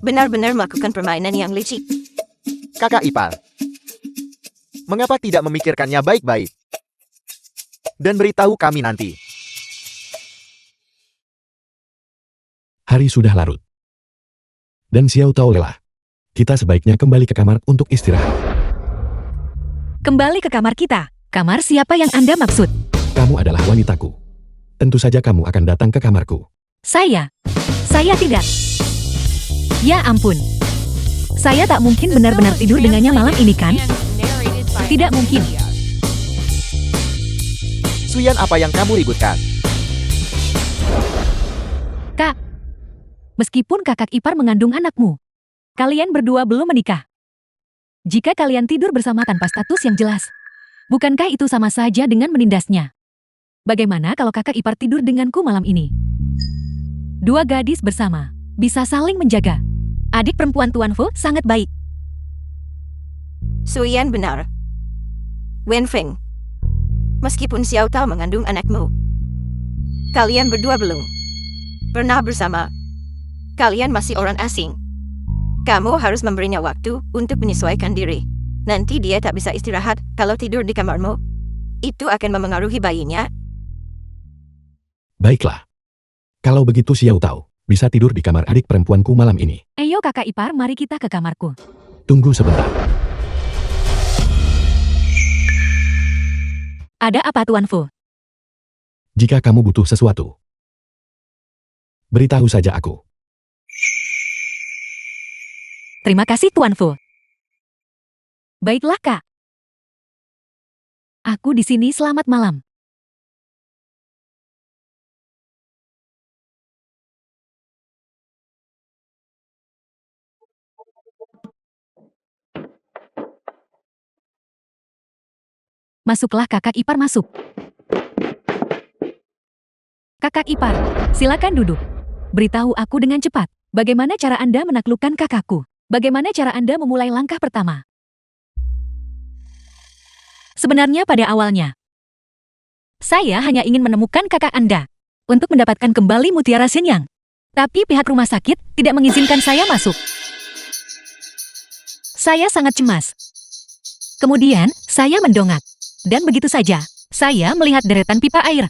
benar-benar melakukan permainan yang licik. Kakak ipar. Mengapa tidak memikirkannya baik-baik? Dan beritahu kami nanti. Hari sudah larut. Dan Xiao Tao lelah. Kita sebaiknya kembali ke kamar untuk istirahat. Kembali ke kamar kita. Kamar siapa yang Anda maksud? Kamu adalah wanitaku. Tentu saja kamu akan datang ke kamarku. Saya tidak. Ya ampun. Saya tak mungkin The benar-benar film was tidur dengannya malam ini kan? translated and narrated by Tidak M. mungkin. Media. Suyan, apa yang kamu ributkan? Kak, meskipun kakak ipar mengandung anakmu, kalian berdua belum menikah. Jika kalian tidur bersama tanpa status yang jelas, bukankah itu sama saja dengan menindasnya? Bagaimana kalau kakak ipar tidur denganku malam ini? Dua gadis bersama, bisa saling menjaga. Adik perempuan Tuan Fu sangat baik. Suyan benar. Wenfeng. Meskipun Xiao Tao mengandung anakmu, kalian berdua belum pernah bersama. Kalian masih orang asing. Kamu harus memberinya waktu untuk menyesuaikan diri. Nanti dia tak bisa istirahat kalau tidur di kamarmu. Itu akan memengaruhi bayinya. Baiklah. Kalau begitu Xiao Tao bisa tidur di kamar adik perempuanku malam ini. Ayo kakak ipar, mari kita ke kamarku. Tunggu sebentar. Ada apa Tuan Fu? Jika kamu butuh sesuatu, beritahu saja aku. Terima kasih Tuan Fu. Baiklah kak. Aku di sini, selamat malam. Masuklah kakak ipar, masuk. Kakak ipar, silakan duduk. Beritahu aku dengan cepat, bagaimana cara Anda menaklukkan kakakku? Bagaimana cara Anda memulai langkah pertama? Sebenarnya pada awalnya, saya hanya ingin menemukan kakak Anda untuk mendapatkan kembali mutiara Shenyang. Tapi pihak rumah sakit tidak mengizinkan saya masuk. Saya sangat cemas. Kemudian, saya mendongak. Dan begitu saja, saya melihat deretan pipa air.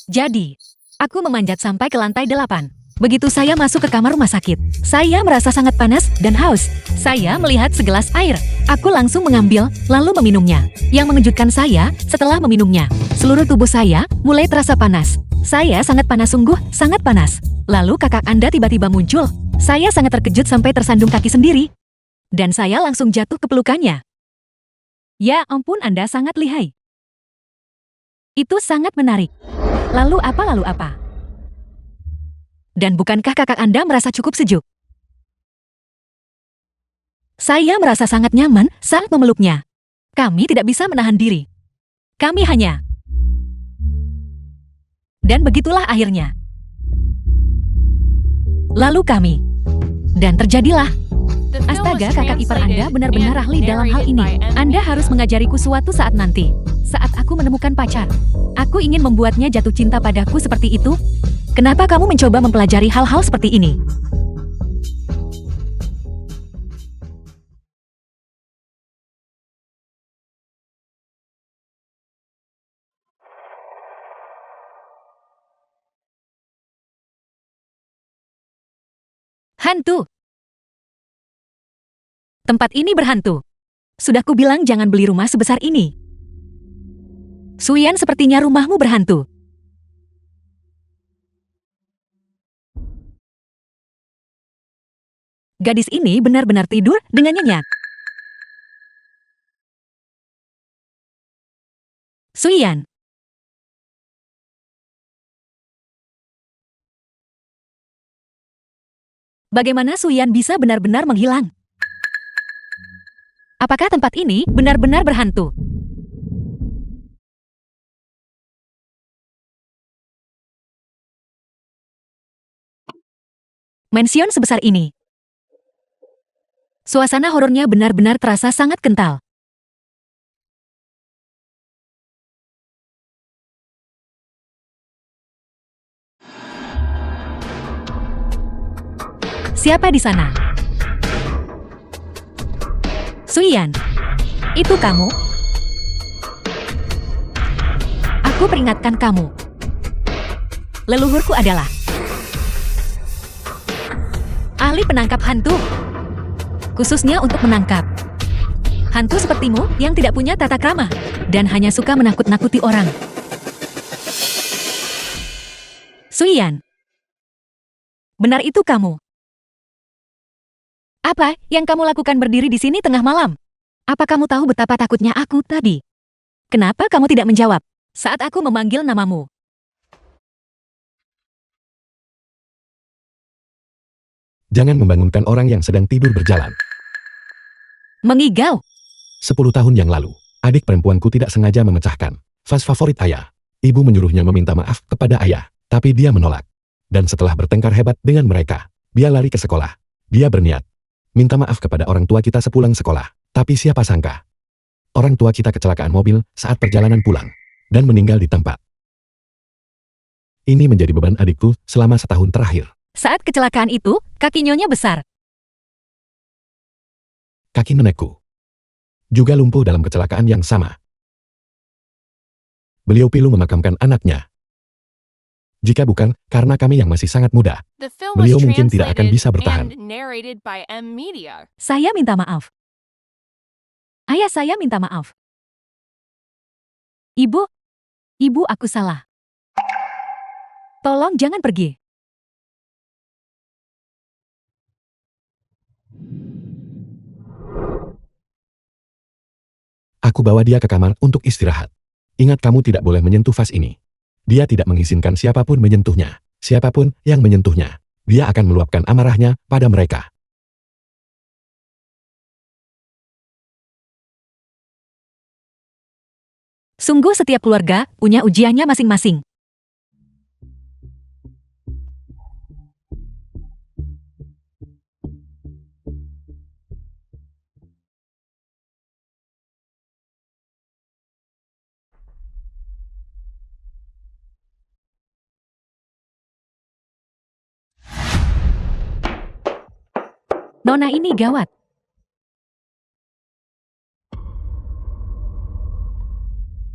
Jadi, aku memanjat sampai ke lantai 8. Begitu saya masuk ke kamar rumah sakit, saya merasa sangat panas dan haus. Saya melihat segelas air. Aku langsung mengambil, lalu meminumnya. Yang mengejutkan saya, setelah meminumnya, seluruh tubuh saya mulai terasa panas. Saya sangat panas, sungguh sangat panas. Lalu kakak Anda tiba-tiba muncul. Saya sangat terkejut sampai tersandung kaki sendiri. Dan saya langsung jatuh ke pelukannya. Ya ampun, Anda sangat lihai. Itu sangat menarik. Lalu apa? Dan bukankah kakak Anda merasa cukup sejuk? Saya merasa sangat nyaman saat memeluknya. Kami tidak bisa menahan diri. Kami hanya... Dan begitulah akhirnya. Lalu kami. Dan terjadilah. The film was Astaga, kakak ipar Anda translated benar-benar and ahli dalam hal narrated ini. by M. Anda harus Media. mengajariku suatu saat nanti. Saat aku menemukan pacar, aku ingin membuatnya jatuh cinta padaku seperti itu. Kenapa kamu mencoba mempelajari hal-hal seperti ini? Hantu. Tempat ini berhantu. Sudah kubilang jangan beli rumah sebesar ini. Suyan, sepertinya rumahmu berhantu. Gadis ini benar-benar tidur dengan nyenyak. Suyan. Bagaimana Suyan bisa benar-benar menghilang? Apakah tempat ini benar-benar berhantu? Mansion sebesar ini. Suasana horornya benar-benar terasa sangat kental. Siapa di sana? Suyan, itu kamu? Aku peringatkan kamu. Leluhurku adalah ahli penangkap hantu. Khususnya untuk menangkap hantu sepertimu yang tidak punya tata krama dan hanya suka menakut-nakuti orang. Suyan, benar itu kamu? Apa yang kamu lakukan berdiri di sini tengah malam? Apa kamu tahu betapa takutnya aku tadi? Kenapa kamu tidak menjawab saat aku memanggil namamu? Jangan membangunkan orang yang sedang tidur berjalan. Mengigau. 10 tahun yang lalu, adik perempuanku tidak sengaja memecahkan vas favorit ayah. Ibu menyuruhnya meminta maaf kepada ayah, tapi dia menolak. Dan setelah bertengkar hebat dengan mereka, dia lari ke sekolah. Dia berniat minta maaf kepada orang tua kita sepulang sekolah. Tapi siapa sangka, orang tua kita kecelakaan mobil saat perjalanan pulang dan meninggal di tempat. Ini menjadi beban adikku selama setahun terakhir. Saat kecelakaan itu, kaki nyonya besar. Kaki nenekku juga lumpuh dalam kecelakaan yang sama. Beliau pilu memakamkan anaknya. Jika bukan karena kami yang masih sangat muda, The film beliau was mungkin tidak akan translated bisa bertahan. and narrated by M Media. Saya minta maaf. Ayah saya minta maaf. Ibu aku salah. Tolong jangan pergi. Aku bawa dia ke kamar untuk istirahat. Ingat, kamu tidak boleh menyentuh vas ini. Dia tidak mengizinkan siapapun menyentuhnya. Siapapun yang menyentuhnya, dia akan meluapkan amarahnya pada mereka. Sungguh setiap keluarga punya ujiannya masing-masing. Nona ini gawat.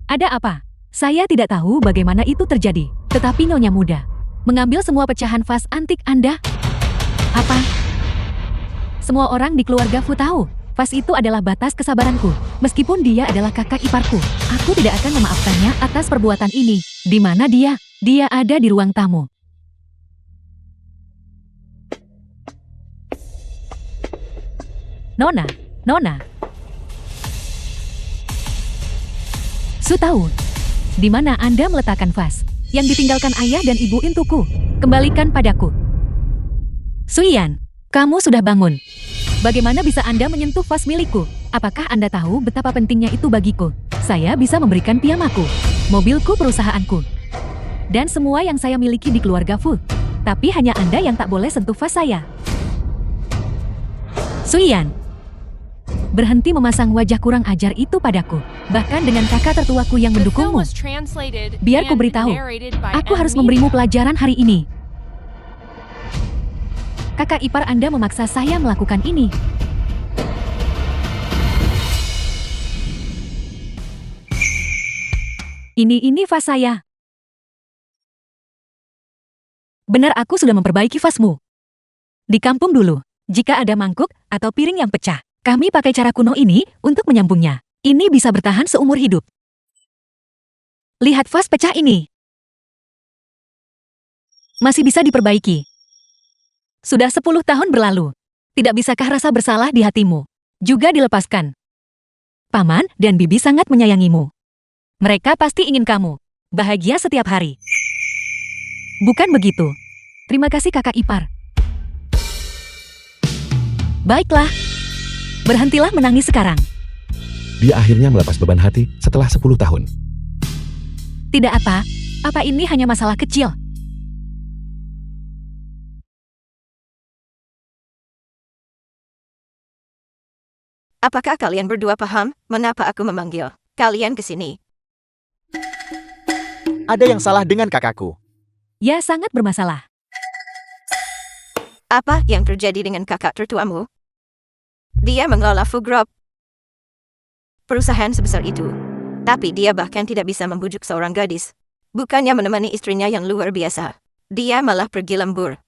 Ada apa? Saya tidak tahu bagaimana itu terjadi, tetapi Nyonya muda mengambil semua pecahan vas antik Anda. Apa? Semua orang di keluarga Fu tahu, vas itu adalah batas kesabaranku. Meskipun dia adalah kakak iparku, aku tidak akan memaafkannya atas perbuatan ini. Di mana dia? Dia ada di ruang tamu. Nona. Su tahu di mana Anda meletakkan vas yang ditinggalkan ayah dan ibu untukku. Kembalikan padaku. Suyan, kamu sudah bangun. Bagaimana bisa Anda menyentuh vas milikku? Apakah Anda tahu betapa pentingnya itu bagiku? Saya bisa memberikan piyamaku, mobilku, perusahaanku, dan semua yang saya miliki di keluarga Fu. Tapi hanya Anda yang tak boleh sentuh vas saya. Suyan, berhenti memasang wajah kurang ajar itu padaku. Bahkan dengan kakak tertuaku yang The film mendukungmu. was translated Biar ku and beritahu, narrated by aku M harus memberimu Media. pelajaran hari ini. Kakak ipar Anda memaksa saya melakukan ini. Ini vas saya. Benar, aku sudah memperbaiki vasmu. Di kampung dulu, jika ada mangkuk atau piring yang pecah, kami pakai cara kuno ini untuk menyambungnya. Ini bisa bertahan seumur hidup. Lihat vas pecah ini. Masih bisa diperbaiki. Sudah 10 tahun berlalu. Tidak bisakah rasa bersalah di hatimu juga dilepaskan? Paman dan bibi sangat menyayangimu. Mereka pasti ingin kamu bahagia setiap hari. Bukan begitu? Terima kasih kakak ipar. Baiklah. Berhentilah menangis sekarang. Dia akhirnya melepas beban hati setelah 10 tahun. Tidak apa ini hanya masalah kecil. Apakah kalian berdua paham mengapa aku memanggil kalian ke sini? Ada yang salah dengan kakakku. Ya, sangat bermasalah. Apa yang terjadi dengan kakak tertuamu? Dia mengelola Fu Group, perusahaan sebesar itu. Tapi dia bahkan tidak bisa membujuk seorang gadis. Bukannya menemani istrinya yang luar biasa, dia malah pergi lembur.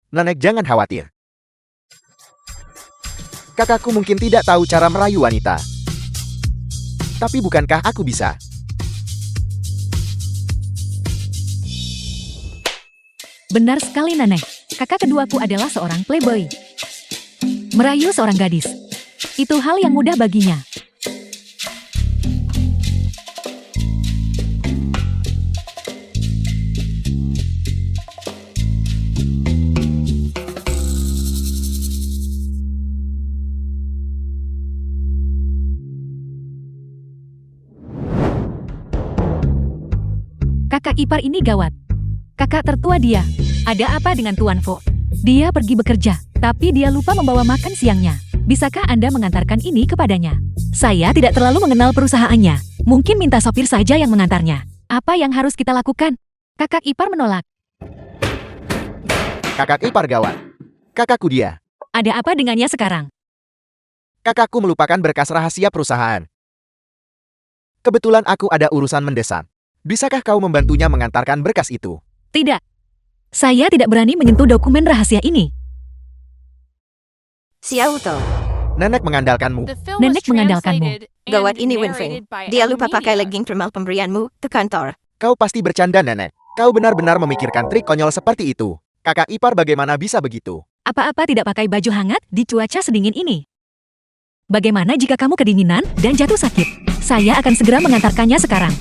Nenek jangan khawatir. Kakakku mungkin tidak tahu cara merayu wanita. Tapi bukankah aku bisa? Benar sekali, Nenek. Kakak keduaku adalah seorang playboy. Merayu seorang gadis. Itu hal yang mudah baginya. Kakak ipar ini gawat. Kakak tertua dia. Ada apa dengan Tuan Fo? Dia pergi bekerja, tapi dia lupa membawa makan siangnya. Bisakah Anda mengantarkan ini kepadanya? Saya tidak terlalu mengenal perusahaannya. Mungkin minta sopir saja yang mengantarnya. Apa yang harus kita lakukan? Kakak ipar menolak. Kakak ipar gawat. Kakakku dia. Ada apa dengannya sekarang? Kakakku melupakan berkas rahasia perusahaan. Kebetulan aku ada urusan mendesak. Bisakah kau membantunya mengantarkan berkas itu? Tidak. Saya tidak berani menyentuh dokumen rahasia ini. Xiao Tao, Nenek mengandalkanmu. The film Nenek was mengandalkanmu. translated and gawat ini Wenfeng. narrated by Dia M. lupa pakai Media. legging thermal pemberianmu ke kantor. Kau pasti bercanda, Nenek. Kau benar-benar memikirkan trik konyol seperti itu. Kakak ipar bagaimana bisa begitu? Apa-apa tidak pakai baju hangat di cuaca sedingin ini. Bagaimana jika kamu kedinginan dan jatuh sakit? Saya akan segera mengantarkannya sekarang.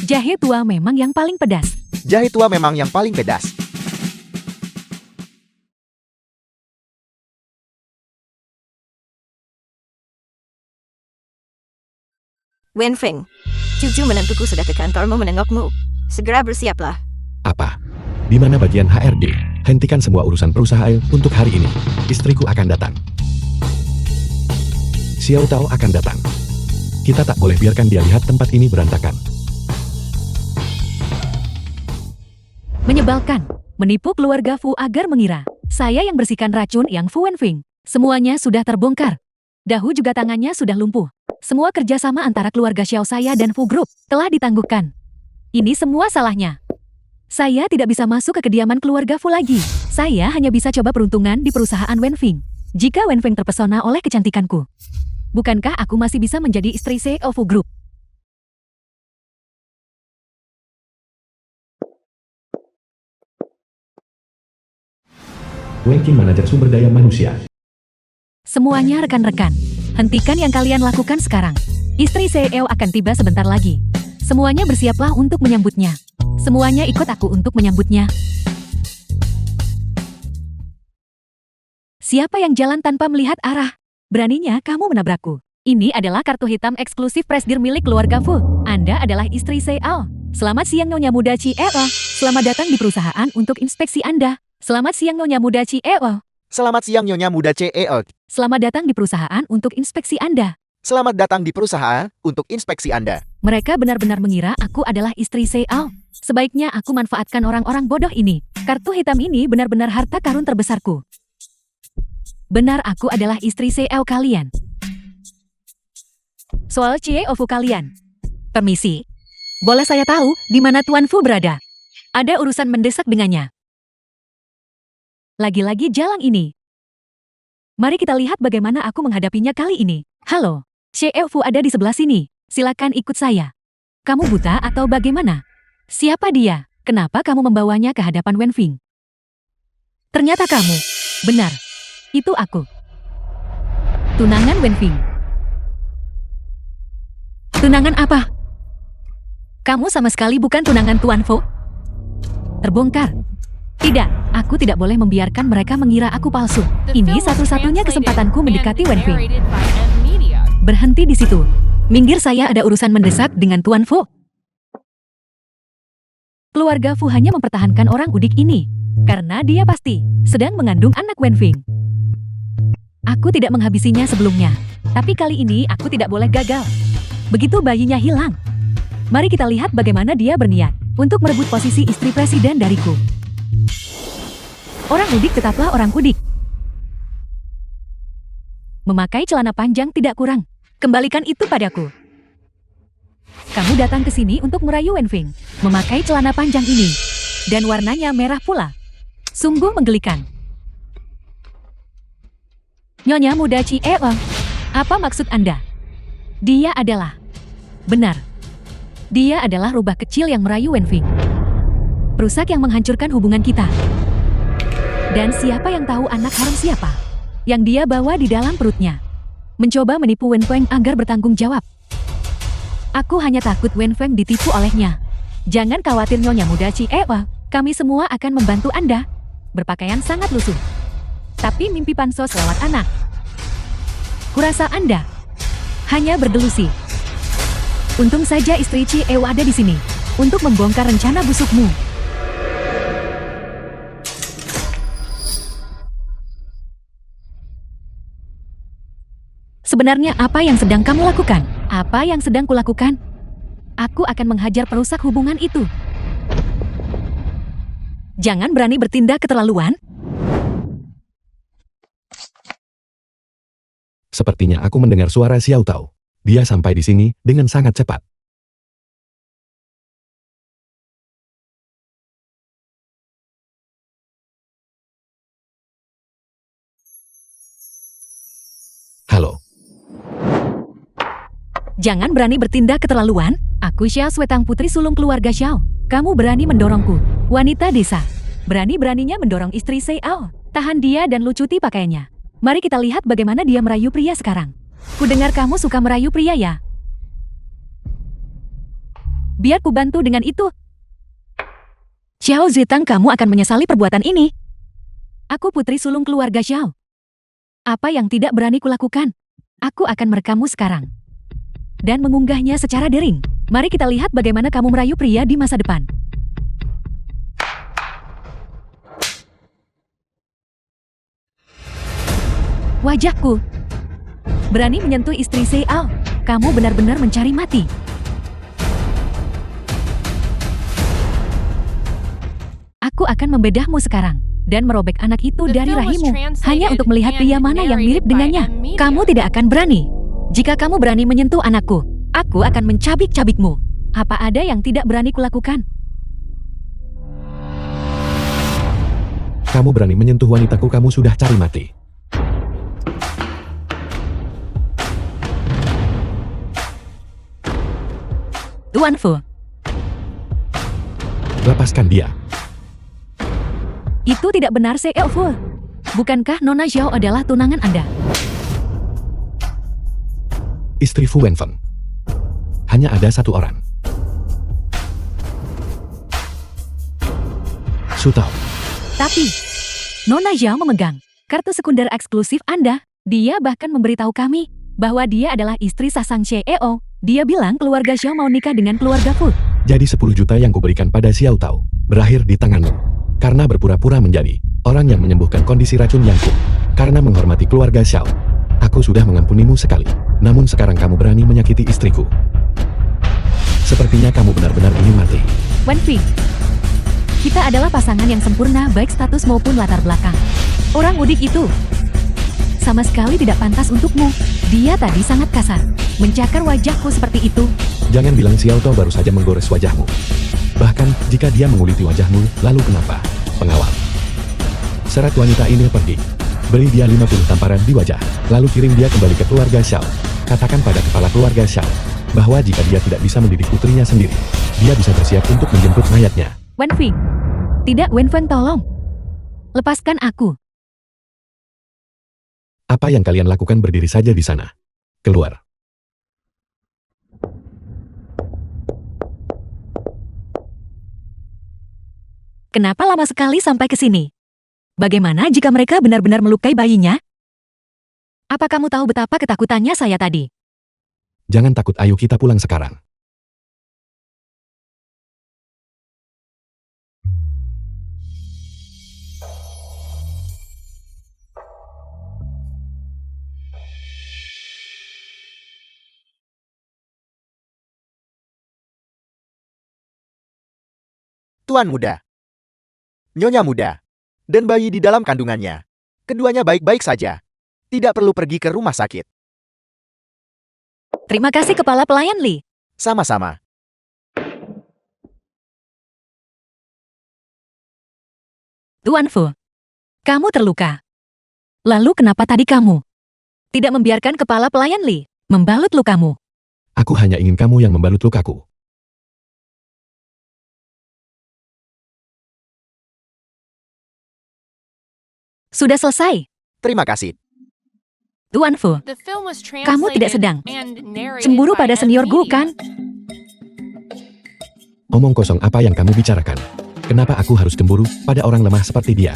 Jahe tua memang yang paling pedas. Jahe tua memang yang paling pedas. Wenfeng, cucu menantuku sudah ke kantormu menengokmu. Segera bersiaplah. Apa? Di mana bagian HRD? Hentikan semua urusan perusahaan untuk hari ini. Istriku akan datang. Xiao Tao akan datang. Kita tak boleh biarkan dia lihat tempat ini berantakan. Menyebalkan. Menipu keluarga Fu agar mengira saya yang bersihkan racun yang Fu Wenfeng. Semuanya sudah terbongkar. Dahu juga tangannya sudah lumpuh. Semua kerjasama antara keluarga Xiao saya dan Fu Group telah ditangguhkan. Ini semua salahnya. Saya tidak bisa masuk ke kediaman keluarga Fu lagi. Saya hanya bisa coba peruntungan di perusahaan Wenfeng. Jika Wenfeng terpesona oleh kecantikanku, bukankah aku masih bisa menjadi istri CEO Fu Group? Wenqing Manajer Sumber Daya Manusia. Semuanya rekan-rekan, hentikan yang kalian lakukan sekarang. Istri CEO akan tiba sebentar lagi. Semuanya bersiaplah untuk menyambutnya. Semuanya ikut aku untuk menyambutnya. Siapa yang jalan tanpa melihat arah? Beraninya kamu menabrakku. Ini adalah kartu hitam eksklusif presdir milik keluarga Fu. Anda adalah istri CEO. Selamat siang Nyonya Muda CEO. Selamat datang di perusahaan untuk inspeksi Anda. Selamat siang Nyonya Muda CEO. Selamat siang Nyonya Muda CEO. Selamat datang di perusahaan untuk inspeksi Anda. Selamat datang di perusahaan untuk inspeksi Anda. Mereka benar-benar mengira aku adalah istri CEO. Sebaiknya aku manfaatkan orang-orang bodoh ini. Kartu hitam ini benar-benar harta karun terbesarku. Benar aku adalah istri CEO kalian. Soal CEO Fu kalian. Permisi. Boleh saya tahu di mana Tuan Fu berada? Ada urusan mendesak dengannya. Lagi-lagi jalan ini. Mari kita lihat bagaimana aku menghadapinya kali ini. Halo, CEO Fu ada di sebelah sini. Silakan ikut saya. Kamu buta atau bagaimana? Siapa dia? Kenapa kamu membawanya ke hadapan Wenfeng? Ternyata kamu. Benar. Itu aku. Tunangan Wenfeng. Tunangan apa? Kamu sama sekali bukan tunangan Tuan Fu. Terbongkar. Tidak, aku tidak boleh membiarkan mereka mengira aku palsu. The Ini film was satu-satunya translated kesempatanku and mendekati Wenfeng. narrated by M. Media. Berhenti di situ. Minggir, saya ada urusan mendesak dengan Tuan Fu. Keluarga Fu hanya mempertahankan orang udik ini. Karena dia pasti sedang mengandung anak Wenfeng. Aku tidak menghabisinya sebelumnya, tapi kali ini aku tidak boleh gagal. Begitu bayinya hilang, mari kita lihat bagaimana dia berniat untuk merebut posisi istri presiden dariku. Orang udik tetaplah orang udik. Memakai celana panjang tidak kurang. Kembalikan itu padaku. Kamu datang ke sini untuk merayu Wenfeng, memakai celana panjang ini, dan warnanya merah pula. Sungguh menggelikan. Nyonya muda Ciewang, apa maksud Anda? Dia adalah... Benar. Dia adalah rubah kecil yang merayu Wenfeng. Perusak yang menghancurkan hubungan kita. Dan siapa yang tahu anak haram siapa? Yang dia bawa di dalam perutnya. Mencoba menipu Wenfeng agar bertanggung jawab. Aku hanya takut Wenfeng ditipu olehnya. Jangan khawatir Nyonya muda Ciewang, kami semua akan membantu Anda. Berpakaian sangat lusuh. Tapi mimpi pansos lewat anak. Kurasa Anda hanya berdelusi. Untung saja istri Cieo ada di sini untuk membongkar rencana busukmu. Sebenarnya apa yang sedang kamu lakukan? Apa yang sedang kulakukan? Aku akan menghajar perusak hubungan itu. Jangan berani bertindak keterlaluan. Sepertinya aku mendengar suara Xiao Tao. Dia sampai di sini dengan sangat cepat. Halo. Jangan berani bertindak keterlaluan. Aku Xiao Swetang putri sulung keluarga Xiao. Kamu berani mendorongku. Wanita desa. Berani-beraninya mendorong istri Xiao. Tahan dia dan lucuti pakaiannya. Mari kita lihat bagaimana dia merayu pria sekarang. Kudengar kamu suka merayu pria ya? Biar ku bantu dengan itu. Xiao Zitang, kamu akan menyesali perbuatan ini. Aku putri sulung keluarga Xiao. Apa yang tidak berani kulakukan? Aku akan merekammu sekarang. Dan mengunggahnya secara daring. Mari kita lihat bagaimana kamu merayu pria di masa depan. Wajahku. Berani menyentuh istri Xiao. Kamu benar-benar mencari mati. Aku akan membedahmu sekarang dan merobek anak itu dari rahimmu hanya untuk melihat pria mana yang mirip dengannya. Kamu tidak akan berani. Jika kamu berani menyentuh anakku, aku akan mencabik-cabikmu. Apa ada yang tidak berani kulakukan? Kamu berani menyentuh wanitaku, kamu sudah cari mati. Tuan Fu, Lepaskan dia. itu tidak benar Xiao Fu. Bukankah Nona Xiao adalah tunangan Anda? Istri Fu Wenfeng. Hanya ada satu orang. Su Tao. Tapi, Nona Xiao memegang kartu sekunder eksklusif Anda. Dia bahkan memberitahu kami bahwa dia adalah istri Sasang Xiao. Dia bilang keluarga Xiao mau nikah dengan keluarga Fu. Jadi 10 juta yang kuberikan pada Xiao Tao berakhir di tanganmu. Karena berpura-pura menjadi orang yang menyembuhkan kondisi racun Yangku. Karena menghormati keluarga Xiao. Aku sudah mengampunimu sekali. Namun sekarang kamu berani menyakiti istriku. Sepertinya kamu benar-benar ingin mati. Wenfeng, kita adalah pasangan yang sempurna baik status maupun latar belakang. Orang udik itu sama sekali tidak pantas untukmu. Dia tadi sangat kasar, mencakar wajahku seperti itu. Jangan bilang Xiao Tao baru saja menggores wajahmu. Bahkan jika dia menguliti wajahmu, lalu kenapa? Pengawal. Seret wanita ini pergi. Beri dia 50 tamparan di wajah, lalu kirim dia kembali ke keluarga Xiao. Katakan pada kepala keluarga Xiao bahwa jika dia tidak bisa mendidik putrinya sendiri, dia bisa bersiap untuk menjemput mayatnya. Wenfeng, tidak Wenfeng, tolong. Lepaskan aku. Apa yang kalian lakukan? Berdiri saja di sana. Keluar. Kenapa lama sekali sampai ke sini? Bagaimana jika mereka benar-benar melukai bayinya? Apa kamu tahu betapa ketakutannya saya tadi? Jangan takut, ayo kita pulang sekarang. Tuan muda, Nyonya muda, dan bayi di dalam kandungannya. Keduanya baik-baik saja. Tidak perlu pergi ke rumah sakit. Terima kasih Kepala Pelayan Li. Sama-sama. Tuan Fu, kamu terluka. Lalu kenapa tadi kamu tidak membiarkan Kepala Pelayan Li membalut lukamu? Aku hanya ingin kamu yang membalut lukaku. Sudah selesai. Terima kasih. Tuan Fu, The film was kamu tidak translated sedang and narrated cemburu by pada M. senior Gu, Media. kan? Omong kosong apa yang kamu bicarakan? Kenapa aku harus cemburu pada orang lemah seperti dia?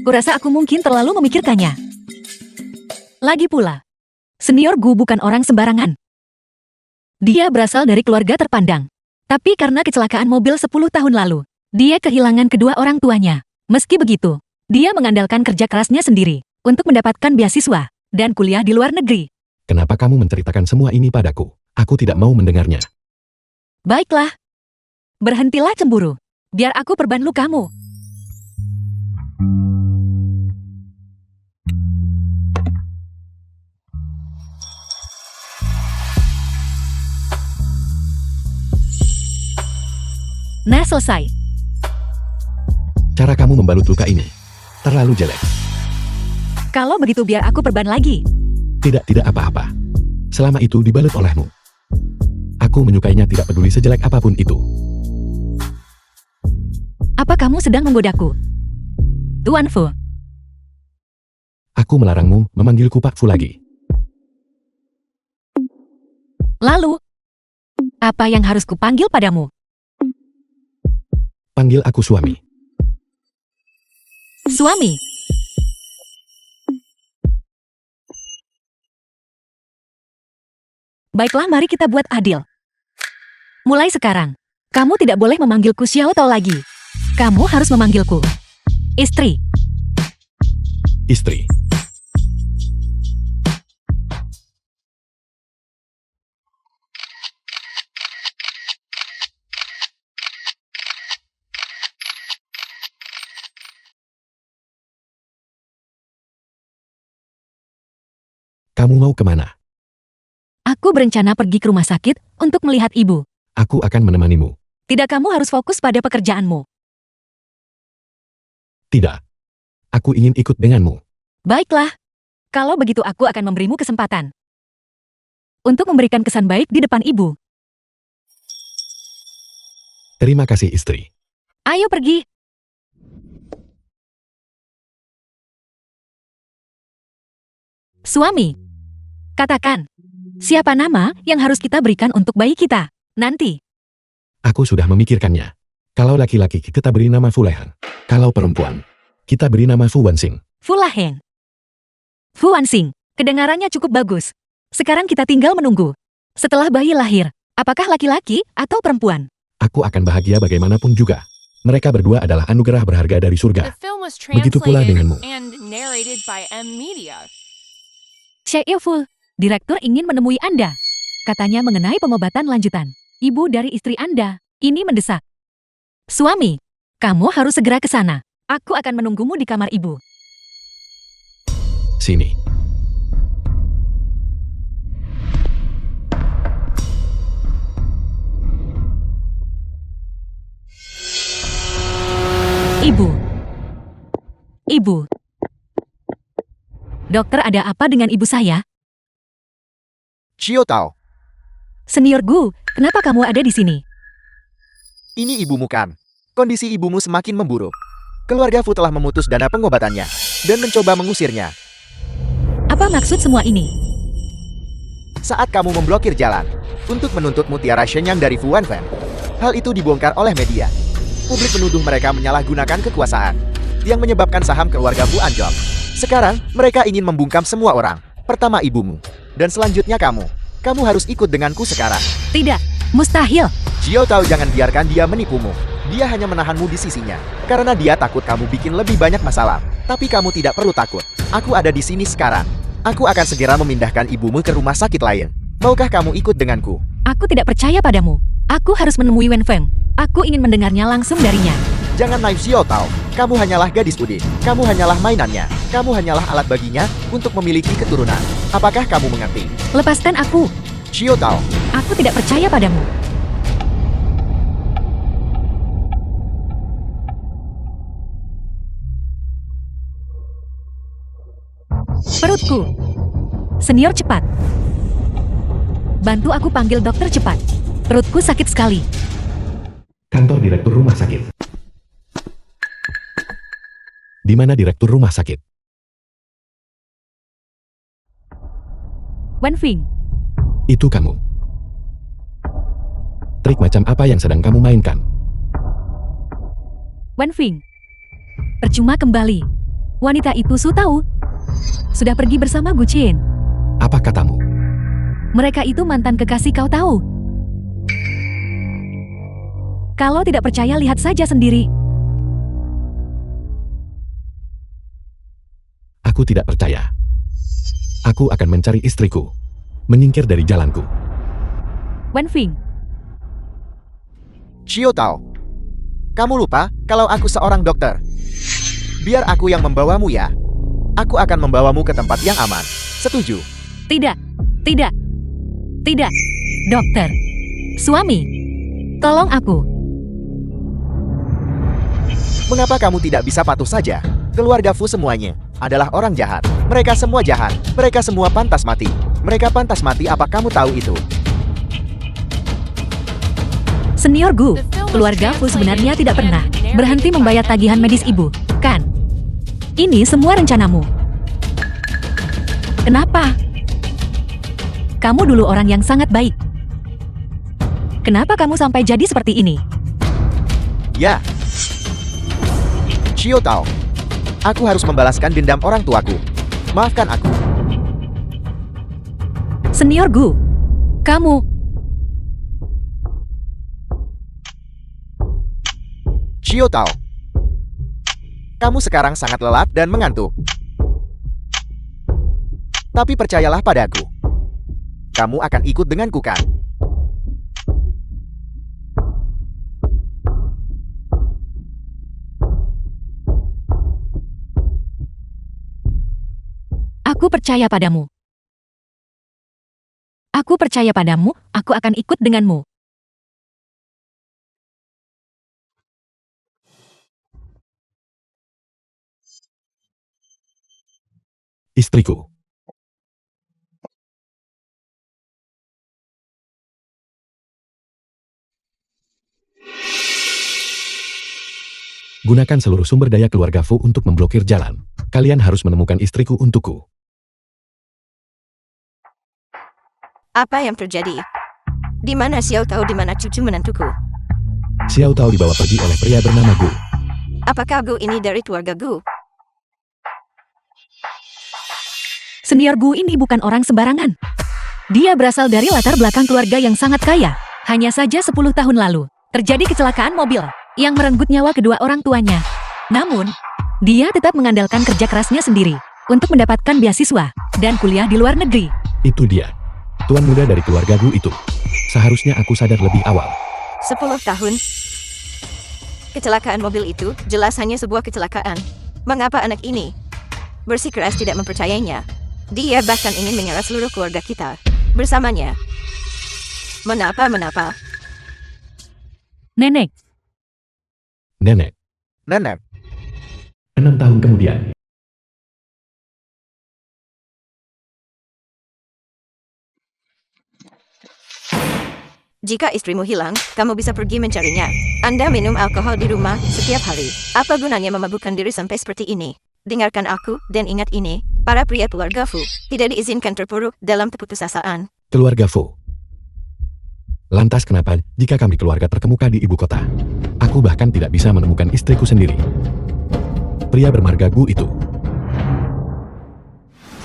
Kurasa aku mungkin terlalu memikirkannya. Lagi pula, senior Gu bukan orang sembarangan. Dia berasal dari keluarga terpandang. Tapi karena kecelakaan mobil 10 tahun lalu, dia kehilangan kedua orang tuanya. Meski begitu, dia mengandalkan kerja kerasnya sendiri untuk mendapatkan beasiswa dan kuliah di luar negeri. Kenapa kamu menceritakan semua ini padaku? Aku tidak mau mendengarnya. Baiklah. Berhentilah cemburu. Biar aku perban lukamu. Nah, selesai. Cara kamu membalut luka ini terlalu jelek. Kalau begitu biar aku perban lagi. Tidak apa-apa. Selama itu dibalut olehmu. Aku menyukainya tidak peduli sejelek apapun itu. Apa kamu sedang menggodaku? Tuan Fu, Aku melarangmu memanggilku Pak Fu lagi. lalu, apa yang harus kupanggil padamu? Panggil aku suami. Suami. Baiklah, mari kita buat adil. Mulai sekarang, kamu tidak boleh memanggilku Xiao Tao lagi. Kamu harus memanggilku istri. Istri. Kamu mau kemana? Aku berencana pergi ke rumah sakit untuk melihat ibu. Aku akan menemanimu. Tidak, kamu harus fokus pada pekerjaanmu. Tidak. Aku ingin ikut denganmu. Baiklah. Kalau begitu aku akan memberimu kesempatan untuk memberikan kesan baik di depan ibu. Terima kasih istri. Ayo pergi. Suami, katakan, siapa nama yang harus kita berikan untuk bayi kita nanti? Aku sudah memikirkannya. Kalau laki-laki kita beri nama Fu Lehang. Kalau perempuan, kita beri nama Fu Wanxing. Fu Laheng. Fu Wanxing, kedengarannya cukup bagus. Sekarang kita tinggal menunggu. Setelah bayi lahir, apakah laki-laki atau perempuan? Aku akan bahagia bagaimanapun juga. Mereka berdua adalah anugerah berharga dari The surga. film was Begitu pula translated denganmu. and narrated by M. Media. Syekh Ilful, direktur ingin menemui Anda. Katanya mengenai pengobatan lanjutan. Ibu dari istri Anda, ini mendesak. Suami, kamu harus segera ke sana. Aku akan menunggumu di kamar ibu. Sini. Ibu. Ibu. Dokter, ada apa dengan ibu saya? Xiao Tao, Senior Gu, kenapa kamu ada di sini? ini ibumu kan? Kondisi ibumu semakin memburuk. Keluarga Fu telah memutus dana pengobatannya dan mencoba mengusirnya. Apa maksud semua ini? Saat kamu memblokir jalan untuk menuntut Mutiara Shenyang dari Fu Wanfen, hal itu dibongkar oleh media. Publik menuduh mereka menyalahgunakan kekuasaan yang menyebabkan saham keluarga Fu anjlok. Sekarang, mereka ingin membungkam semua orang. Pertama ibumu, dan selanjutnya kamu. Kamu harus ikut denganku sekarang. Tidak, mustahil. Xiao Tao, jangan biarkan dia menipumu. Dia hanya menahanmu di sisinya, karena dia takut kamu bikin lebih banyak masalah. Tapi kamu tidak perlu takut. Aku ada di sini sekarang. Aku akan segera memindahkan ibumu ke rumah sakit lain. Maukah kamu ikut denganku? Aku tidak percaya padamu. Aku harus menemui Wen Feng. Aku ingin mendengarnya langsung darinya. Jangan naif Xiao Tao. Kamu hanyalah gadis udik. Kamu hanyalah mainannya. Kamu hanyalah alat baginya untuk memiliki keturunan. Apakah kamu mengerti? Lepaskan aku. Xiao Tao, Aku tidak percaya padamu. Perutku. Senior cepat. Bantu aku panggil dokter cepat. Perutku sakit sekali. Kantor direktur rumah sakit. Di mana direktur rumah sakit? Wenfing, Itu kamu. Trik macam apa yang sedang kamu mainkan? Wenfing. Percuma kembali. Wanita itu Su tahu. Sudah pergi bersama Gu Qin. Apa katamu? Mereka itu mantan kekasih kau tahu. Kalau tidak percaya lihat saja sendiri. Aku tidak percaya. Aku akan mencari istriku. Menyingkir dari jalanku. Wenfing, Xiao Tao. Kamu lupa kalau aku seorang dokter. Biar aku yang membawamu ya. Aku akan membawamu ke tempat yang aman. Setuju? tidak, tidak, tidak. Dokter, suami, tolong aku. Mengapa kamu tidak bisa patuh saja? Keluarga Fu semuanya adalah orang jahat. Mereka semua jahat. Mereka semua pantas mati. Mereka pantas mati, apa kamu tahu itu? Senior Gu, keluarga Fu sebenarnya tidak pernah berhenti membayar tagihan medis ibu, kan? Ini semua rencanamu. Kenapa? Kamu dulu orang yang sangat baik. Kenapa kamu sampai jadi seperti ini? Ya. Xiao Tao. Aku harus membalaskan dendam orang tuaku. Maafkan aku. Senior Gu, kamu... Xiao Tao. Kamu sekarang sangat lelah dan mengantuk. Tapi percayalah padaku. Kamu akan ikut denganku kan? Aku percaya padamu. Aku percaya padamu, aku akan ikut denganmu. Istriku. Gunakan seluruh sumber daya keluarga Fu untuk memblokir jalan. Kalian harus menemukan istriku untukku. Apa yang terjadi? Di mana Xiao tahu di mana cucu menantuku? Xiao Tao dibawa pergi oleh pria bernama Gu. Apakah Gu ini dari keluarga Gu? Senior Gu ini bukan orang sembarangan. Dia berasal dari latar belakang keluarga yang sangat kaya. Hanya saja 10 tahun lalu, terjadi kecelakaan mobil yang merenggut nyawa kedua orang tuanya. Namun, dia tetap mengandalkan kerja kerasnya sendiri untuk mendapatkan beasiswa dan kuliah di luar negeri. Itu dia. Tuan muda dari keluarga Gu itu. Seharusnya aku sadar lebih awal. 10 tahun. Kecelakaan mobil itu jelas hanya sebuah kecelakaan. Mengapa anak ini bersikeras tidak mempercayainya? Dia bahkan ingin menyeret seluruh keluarga kita bersamanya. Menapa? Nenek, Nenek. Nenek. 6 tahun kemudian. Jika istrimu hilang, kamu bisa pergi mencarinya. Anda minum alkohol di rumah setiap hari. Apa gunanya memabukkan diri sampai seperti ini? Dengarkan aku dan ingat ini, para pria keluarga Fu tidak diizinkan terpuruk dalam keputusasaan. Keluarga Fu. Lantas kenapa jika kami keluarga terkemuka di ibu kota? Aku bahkan tidak bisa menemukan istriku sendiri. Pria bermarga Gu itu.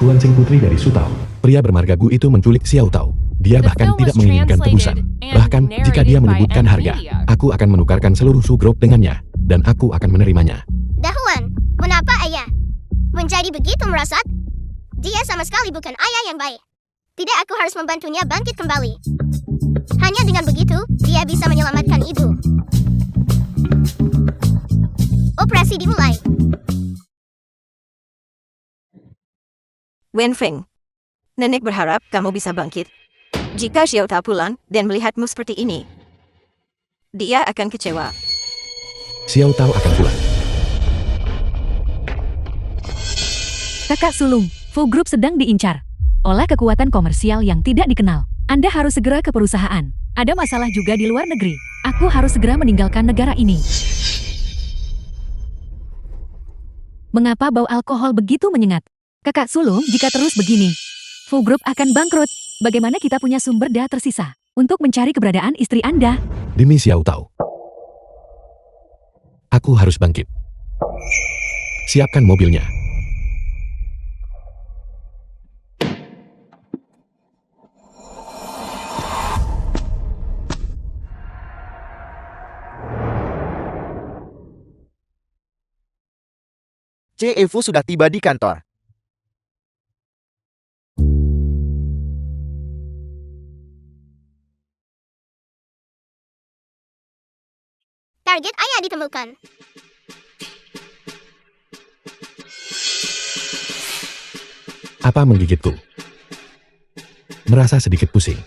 Fuan Xing putri dari Su Tao. Pria bermarga Gu itu menculik Xiao Tao. Dia bahkan tidak menginginkan tebusan. Bahkan jika dia menyebutkan harga, aku akan menukarkan seluruh Su Group dengannya, dan aku akan menerimanya. Dahuan, mengapa ayah menjadi begitu merosot? Dia sama sekali bukan ayah yang baik. Tidak, aku harus membantunya bangkit kembali. Hanya dengan begitu, dia bisa menyelamatkan ibu. operasi dimulai. Wenfeng, nenek berharap kamu bisa bangkit. Jika Xiao Tao pulang dan melihatmu seperti ini, dia akan kecewa. Xiao Tao akan pulang. Kakak sulung, Fu Group sedang diincar oleh kekuatan komersial yang tidak dikenal. Anda harus segera ke perusahaan. Ada masalah juga di luar negeri. Aku harus segera meninggalkan negara ini. Mengapa bau alkohol begitu menyengat? Kakak sulung, jika terus begini, Fu Group akan bangkrut. Bagaimana kita punya sumber daya tersisa untuk mencari keberadaan istri Anda? Demi Xiao Tao. Aku harus bangkit. Siapkan mobilnya. CE Fu sudah tiba di kantor. Target ayah ditemukan. Apa menggigitku? Merasa sedikit pusing.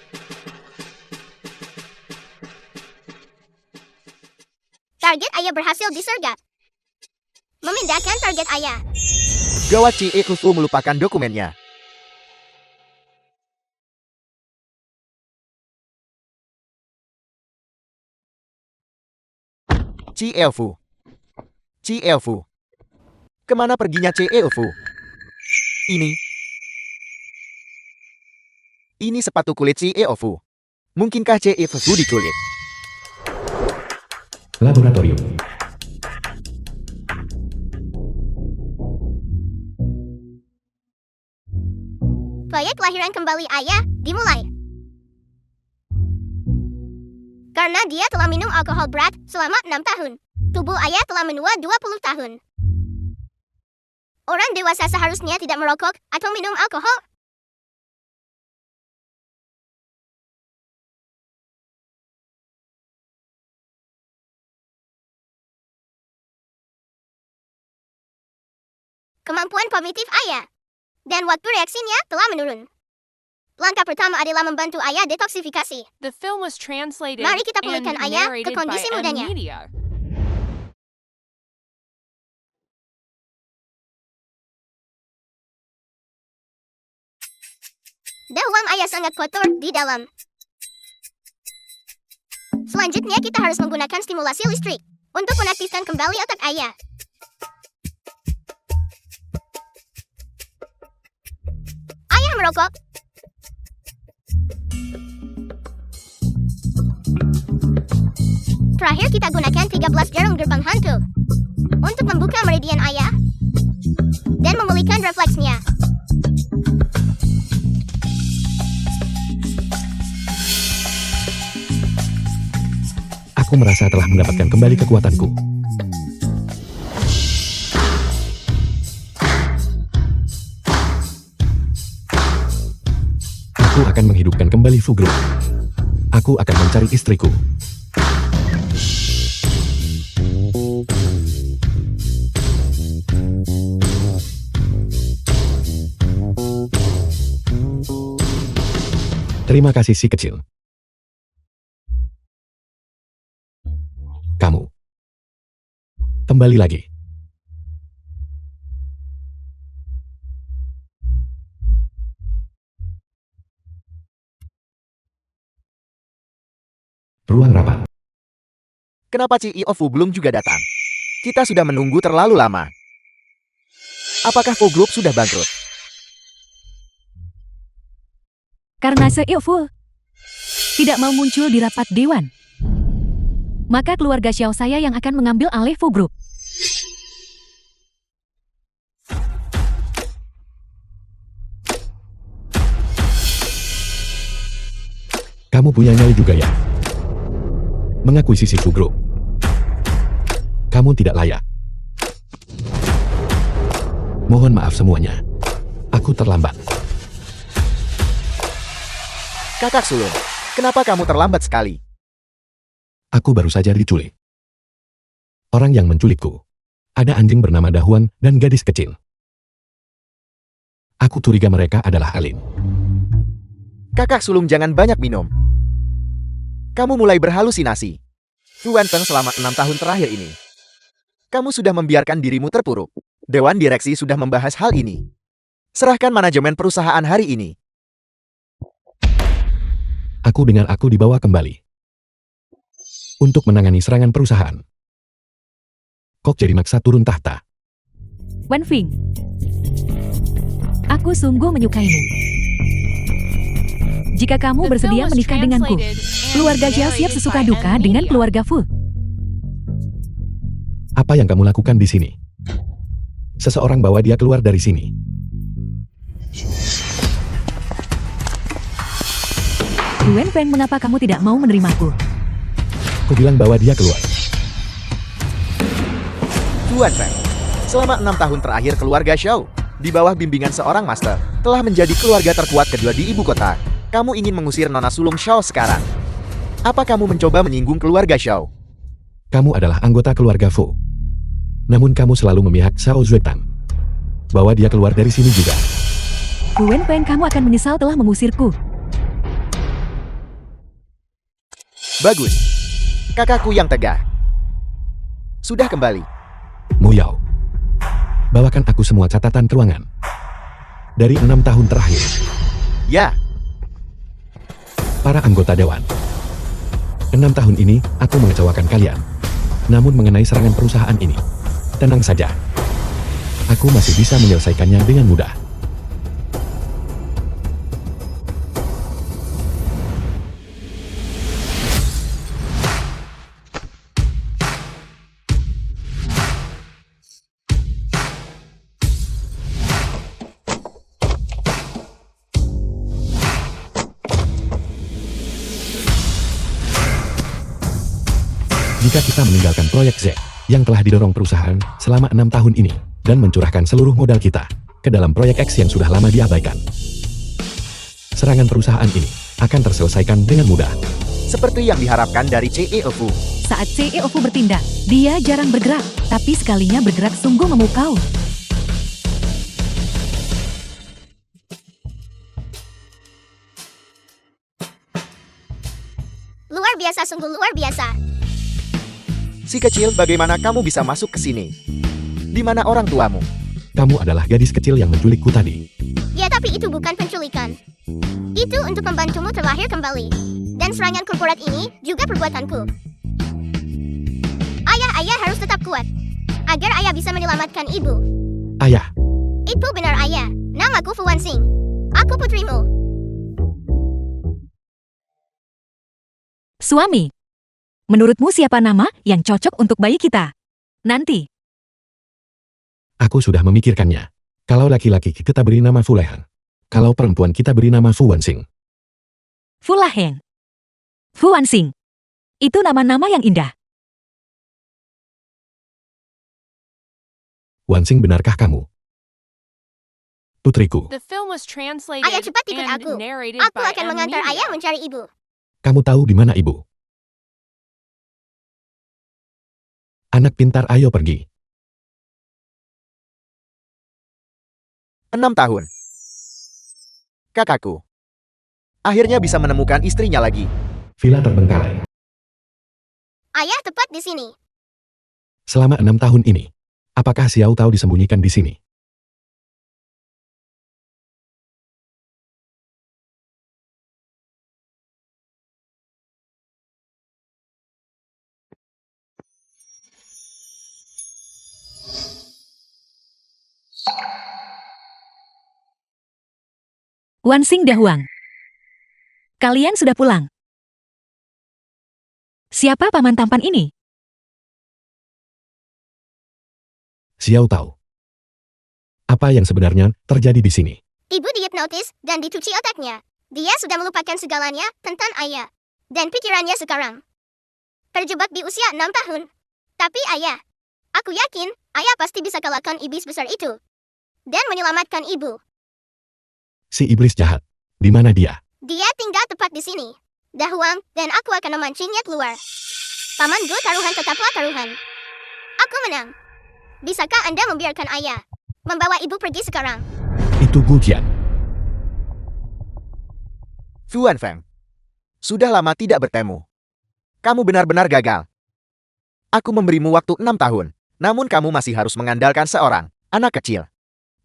Target ayah berhasil disergap. Memindahkan target ayah. Gawat, CE Fu melupakan dokumennya. CE Fu. CE Fu. Kemana perginya CE Fu? Ini sepatu kulit CE Fu. Mungkinkah CE Fu diculik? Laboratorium. Proyek kelahiran kembali ayah dimulai. Karena dia telah minum alkohol berat selama 6 tahun. Tubuh ayah telah menua 20 tahun. Orang dewasa seharusnya tidak merokok atau minum alkohol. Kemampuan kognitif ayah dan waktu reaksinya telah menurun. Langkah pertama adalah membantu ayah detoksifikasi. The film was translated Mari kita and pulihkan ayah ke narrated by kondisi M mudanya. Media. Dalam ayah sangat kotor di dalam. Selanjutnya kita harus menggunakan stimulasi listrik untuk mengaktifkan kembali otak ayah. Ayah merokok. Terakhir kita gunakan 13 jarum gerbang hantu untuk membuka meridian ayah dan memulihkan refleksnya. Aku merasa telah mendapatkan kembali kekuatanku. Aku akan menghidupkan kembali Fu Group. Aku akan mencari istriku. Terima kasih si kecil. Kamu. Kembali lagi. Ruang rapat. Kenapa CEO Fu belum juga datang? Kita sudah menunggu terlalu lama. Apakah Fu Group sudah bangkrut? Karena CEO Fu tidak mau muncul di rapat dewan, maka keluarga Xiao saya yang akan mengambil alih Fu Group. Kamu punya nyali juga ya? Mengakuisisi Fu Group. Kamu tidak layak. Mohon maaf semuanya. Aku terlambat. Kakak sulung, kenapa kamu terlambat sekali? Aku baru saja diculik. Orang yang menculikku Ada anjing bernama Dahuang dan gadis kecil. Aku curiga mereka adalah Alin. Kakak sulung jangan banyak minum. Kamu mulai berhalusinasi. Tuan Feng selama 6 tahun terakhir ini. Kamu sudah membiarkan dirimu terpuruk. Dewan direksi sudah membahas hal ini. Serahkan manajemen perusahaan hari ini. Aku dengar aku dibawa kembali untuk menangani serangan perusahaan. Kok jadi maksa turun tahta? Wenfeng, aku sungguh menyukaimu. Jika kamu The film bersedia was menikah denganku, translated and keluarga Xiao siap narrated sesuka by duka M. dengan Media. keluarga Fu. Apa yang kamu lakukan di sini? Seseorang bawa dia keluar dari sini. Wenfeng, mengapa kamu tidak mau menerimaku? Ku bilang bawa dia keluar. Tuan Feng, selama 6 tahun terakhir keluarga Xiao, di bawah bimbingan seorang master, telah menjadi keluarga terkuat kedua di ibu kota. Kamu ingin mengusir nona sulung Xiao sekarang. Apa kamu mencoba menyinggung keluarga Xiao? Kamu adalah anggota keluarga Fu. Namun kamu selalu memihak Xiao Zuetan. Bawa dia keluar dari sini juga. Wenfeng, kamu akan menyesal telah mengusirku. Bagus. Kakakku yang tegah. Sudah kembali. Mu Yao. Bawakan aku semua catatan keuangan. Dari 6 tahun terakhir. Ya, Para anggota dewan. 6 tahun ini, aku mengecewakan kalian. Namun mengenai serangan perusahaan ini, tenang saja. Aku masih bisa menyelesaikannya dengan mudah. Jika kita meninggalkan proyek Z yang telah didorong perusahaan selama 6 tahun ini dan mencurahkan seluruh modal kita ke dalam proyek X yang sudah lama diabaikan, serangan perusahaan ini akan terselesaikan dengan mudah. seperti yang diharapkan dari CEO Fu. Saat CEO Fu bertindak, dia jarang bergerak, tapi sekalinya bergerak sungguh memukau. Luar biasa, sungguh luar biasa. Si kecil, bagaimana kamu bisa masuk ke sini? Di mana orang tuamu? Kamu adalah gadis kecil yang menculikku tadi. Ya, tapi itu bukan penculikan. Itu untuk membantumu terlahir kembali. Dan serangan korporat ini juga perbuatanku. Ayah harus tetap kuat. Agar ayah bisa menyelamatkan ibu. Ayah, Itu benar ayah. Namaku Fu Wanxing. Aku putrimu. Suami, menurutmu siapa nama yang cocok untuk bayi kita? Nanti, aku sudah memikirkannya. Kalau laki-laki kita beri nama Fu Lehang. Kalau perempuan kita beri nama Fu Wanxing. Fu Laheng, Fu Wanxing. Itu nama-nama yang indah. Wanxing, benarkah kamu? Putriku, The film was translated Ayah, cepat ikut and aku. narrated Aku by akan M. mengantar Media. ayah mencari ibu. kamu tahu di mana ibu? Anak pintar, ayo pergi. 6 tahun. Kakakku. Akhirnya bisa menemukan istrinya lagi. Villa terbengkalai. Ayah tepat di sini. Selama 6 tahun ini, apakah Xiao Tao disembunyikan di sini? Wanxing Dahuang. Kalian sudah pulang. Siapa paman tampan ini? Xiao Tao. Apa yang sebenarnya terjadi di sini? Ibu dihipnotis dan dicuci otaknya. Dia sudah melupakan segalanya tentang ayah. Dan pikirannya sekarang terjebak di usia 6 tahun. Tapi ayah, aku yakin ayah pasti bisa kalahkan iblis besar itu. Dan menyelamatkan ibu. Si iblis jahat. Di mana dia? Dia tinggal tepat di sini. Dahuang, dan aku akan memancingnya keluar. Pamanku taruhan tetaplah taruhan. Aku menang. Bisakah Anda membiarkan ayah membawa ibu pergi sekarang? Itu Gu Qian. Fu Wenfeng. Sudah lama tidak bertemu. Kamu benar-benar gagal. Aku memberimu waktu 6 tahun, namun kamu masih harus mengandalkan seorang anak kecil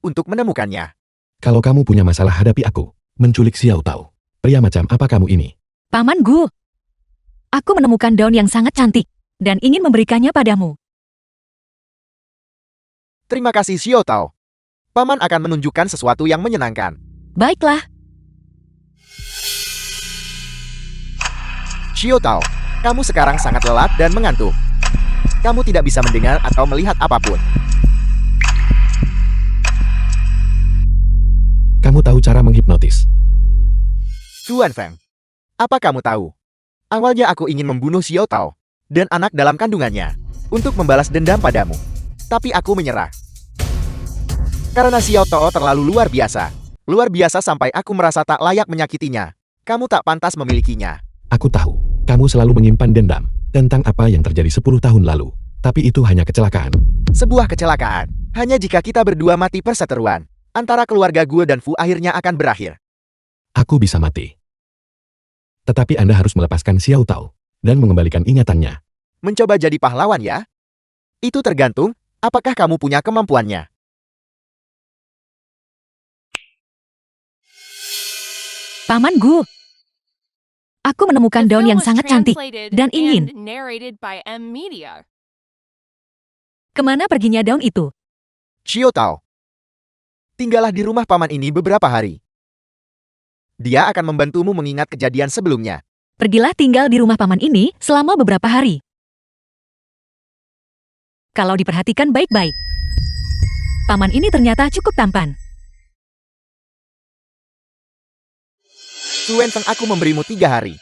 untuk menemukannya. Kalau kamu punya masalah hadapi aku. Menculik Xiao Tao. Pria macam apa kamu ini? Paman Gu. Aku menemukan daun yang sangat cantik dan ingin memberikannya padamu. Terima kasih Xiao Tao. Paman akan menunjukkan sesuatu yang menyenangkan. Baiklah, Xiao Tao, kamu sekarang sangat lelah dan mengantuk. Kamu tidak bisa mendengar atau melihat apapun. Kamu tahu cara menghipnotis. Fu Wenfeng, apa kamu tahu? Awalnya aku ingin membunuh Xiao Tao dan anak dalam kandungannya untuk membalas dendam padamu. Tapi aku menyerah. Karena Xiao Tao terlalu luar biasa. Luar biasa sampai aku merasa tak layak menyakitinya. Kamu tak pantas memilikinya. Aku tahu, kamu selalu menyimpan dendam tentang apa yang terjadi 10 tahun lalu. Tapi itu hanya kecelakaan. Sebuah kecelakaan. Hanya jika kita berdua mati perseteruan antara keluarga gue dan Fu akhirnya akan berakhir. Aku bisa mati. Tetapi Anda harus melepaskan Xiao Tao dan mengembalikan ingatannya. Mencoba jadi pahlawan ya? Itu tergantung, apakah kamu punya kemampuannya. Paman Gu. Aku menemukan The daun film yang was sangat cantik translated dan ingin. and narrated by M Media. Kemana perginya daun itu? Xiao Tao, tinggallah di rumah paman ini beberapa hari. Dia akan membantumu mengingat kejadian sebelumnya. Pergilah tinggal di rumah paman ini selama beberapa hari. Kalau diperhatikan baik-baik, paman ini ternyata cukup tampan. Fu Wenfeng, aku memberimu 3 hari.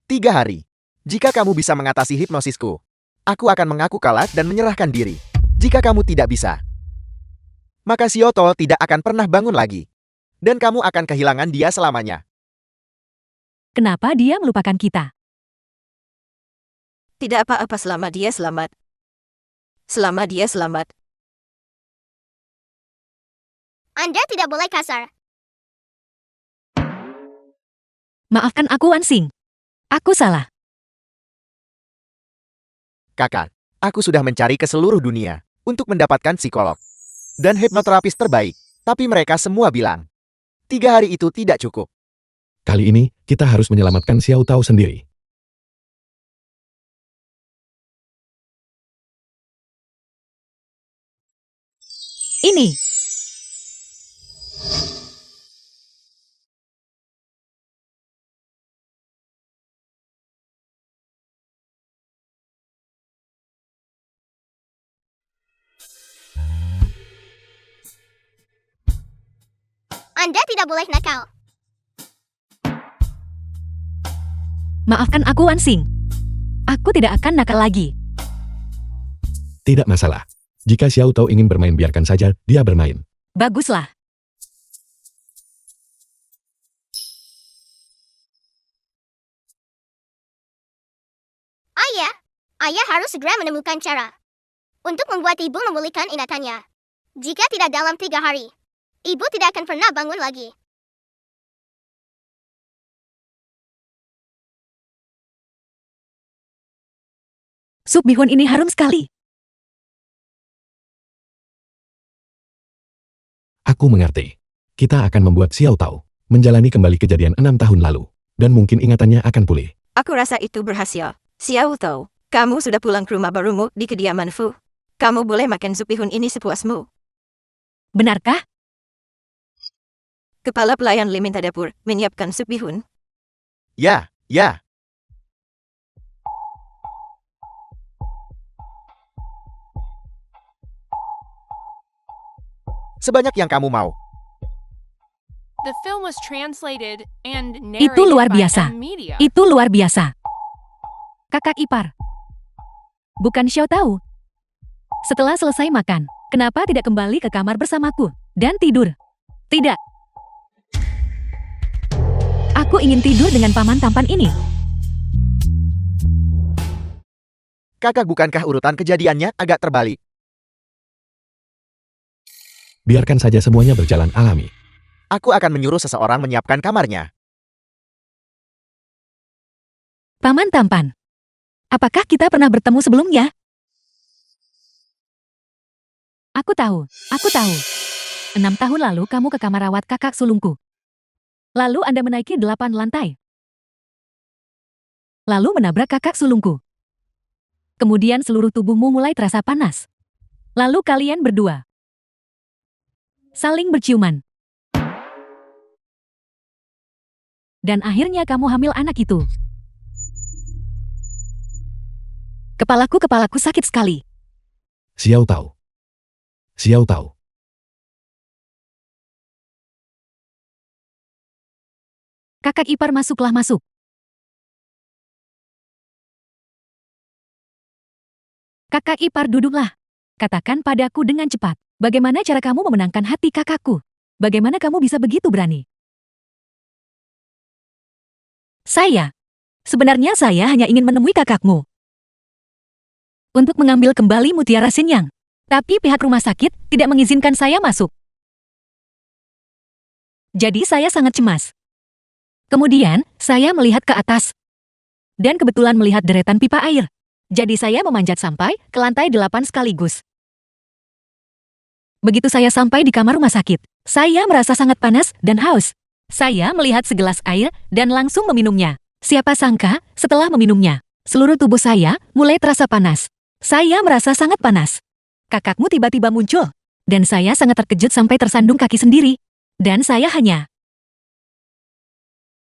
3 hari. Jika kamu bisa mengatasi hipnosisku, aku akan mengaku kalah dan menyerahkan diri. Jika kamu tidak bisa, maka Xiao Tao tidak akan pernah bangun lagi. Dan kamu akan kehilangan dia selamanya. Kenapa dia melupakan kita? Tidak apa-apa selama dia selamat. Selama dia selamat. Anda tidak boleh kasar. Maafkan aku, Ansing. Aku salah. Kakak, aku sudah mencari ke seluruh dunia untuk mendapatkan psikolog dan hipnoterapis terbaik. Tapi mereka semua bilang, 3 hari itu tidak cukup. Kali ini, kita harus menyelamatkan Xiao Tao sendiri. Ini. Anda tidak boleh nakal. Maafkan aku, Ansing. Aku tidak akan nakal lagi. Tidak masalah. Jika Xiao Tao ingin bermain, biarkan saja dia bermain. Baguslah. Ayah harus segera menemukan cara untuk membuat ibu memulihkan ingatannya. Jika tidak dalam 3 hari, ibu tidak akan pernah bangun lagi. Sup bihun ini harum sekali. Aku mengerti. Kita akan membuat Xiao Tao menjalani kembali kejadian 6 tahun lalu. Dan mungkin ingatannya akan pulih. Aku rasa itu berhasil. Xiao Tao, kamu sudah pulang ke rumah barumu di kediaman Fu. Kamu boleh makan sup bihun ini sepuasmu. Benarkah? Kepala pelayan Li minta dapur menyiapkan sup bihun. Ya, ya. Sebanyak yang kamu mau. The film was translated and Itu narrated luar by biasa. M Media. Itu luar biasa. Kakak ipar. Bukan Xiao Tao. Setelah selesai makan, kenapa tidak kembali ke kamar bersamaku dan tidur? Tidak. Aku ingin tidur dengan paman tampan ini. Kakak, bukankah urutan kejadiannya agak terbalik? Biarkan saja semuanya berjalan alami. Aku akan menyuruh seseorang menyiapkan kamarnya. Paman tampan. Apakah kita pernah bertemu sebelumnya? Aku tahu. 6 tahun lalu kamu ke kamar rawat kakak sulungku. Lalu Anda menaiki 8 lantai. Lalu menabrak kakak sulungku. Kemudian seluruh tubuhmu mulai terasa panas. Lalu kalian berdua saling berciuman. Dan akhirnya kamu hamil anak itu. Kepalaku sakit sekali. Xiao Tao. Kakak ipar masuk. Kakak ipar duduklah. Katakan padaku dengan cepat. Bagaimana cara kamu memenangkan hati kakakku? Bagaimana kamu bisa begitu berani? Sebenarnya saya hanya ingin menemui kakakmu. Untuk mengambil kembali mutiara Shenyang. Tapi pihak rumah sakit tidak mengizinkan saya masuk. Jadi saya sangat cemas. Kemudian, saya melihat ke atas. Dan kebetulan melihat deretan pipa air. Jadi saya memanjat sampai ke lantai 8 sekaligus. Begitu saya sampai di kamar rumah sakit, saya merasa sangat panas dan haus. Saya melihat segelas air dan langsung meminumnya. Siapa sangka, setelah meminumnya, seluruh tubuh saya mulai terasa panas. Saya merasa sangat panas. Kakakmu tiba-tiba muncul. Dan saya sangat terkejut sampai tersandung kaki sendiri. Dan saya hanya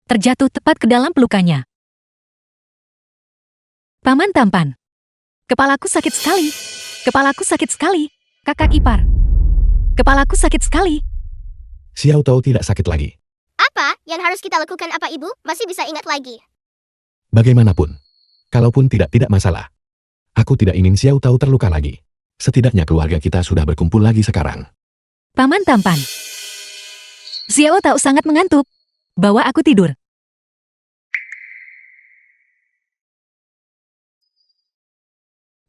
terjatuh tepat ke dalam pelukannya. Paman tampan. Kepalaku sakit sekali. Kakak ipar. Kepalaku sakit sekali. Xiao Tao tidak sakit lagi. Apa yang harus kita lakukan? Apa ibu masih bisa ingat lagi? Bagaimanapun. Kalaupun tidak masalah. Aku tidak ingin Xiao Tao terluka lagi. Setidaknya keluarga kita sudah berkumpul lagi sekarang. Paman tampan. Xiao Tao sangat mengantuk. Bawa aku tidur.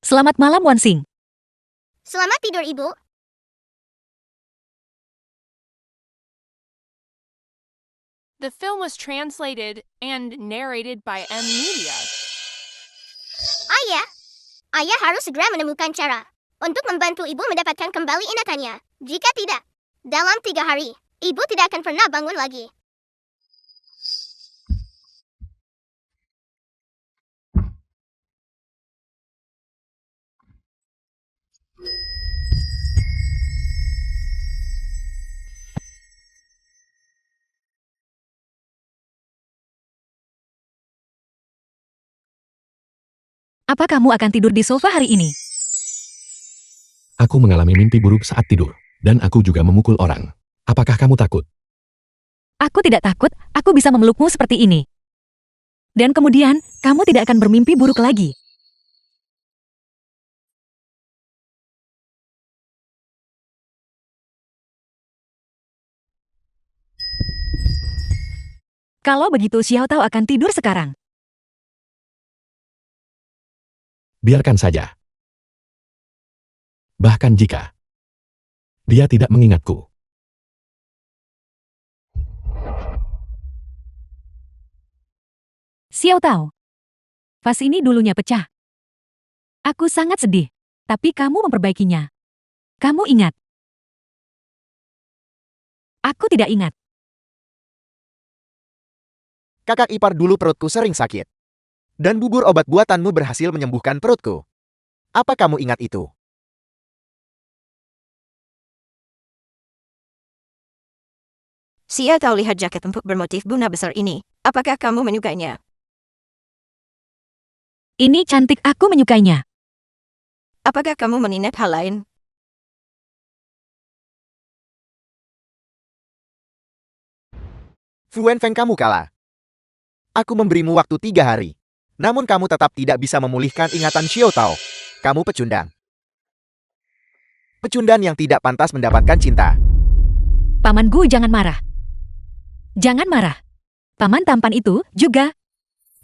Selamat malam, Wan Xing. Selamat tidur, ibu. The film was translated and narrated by M Media. Ayah harus segera menemukan cara untuk membantu ibu mendapatkan kembali ingatannya. Jika tidak, dalam 3 hari, ibu tidak akan pernah bangun lagi. Apa kamu akan tidur di sofa hari ini? Aku mengalami mimpi buruk saat tidur. Dan aku juga memukul orang. Apakah kamu takut? Aku tidak takut, aku bisa memelukmu seperti ini. Dan kemudian, kamu tidak akan bermimpi buruk lagi. Kalau begitu Xiao Tao akan tidur sekarang. Biarkan saja. Bahkan jika dia tidak mengingatku. Xiao Tao. Vas ini dulunya pecah. Aku sangat sedih. Tapi kamu memperbaikinya. Kamu ingat. Aku tidak ingat. Kakak ipar dulu perutku sering sakit. Dan bubur obat buatanmu berhasil menyembuhkan perutku. Apa kamu ingat itu? Xiao Tao lihat jaket empuk bermotif bunga besar ini. Apakah kamu menyukainya? Ini cantik, aku menyukainya. Apakah kamu mengingat hal lain? Fu Wenfeng, kamu kalah. Aku memberimu waktu 3 hari. Namun kamu tetap tidak bisa memulihkan ingatan Xiao Tao. Kamu pecundang. Pecundang yang tidak pantas mendapatkan cinta. Paman Gu, jangan marah. Jangan marah. Paman tampan itu juga.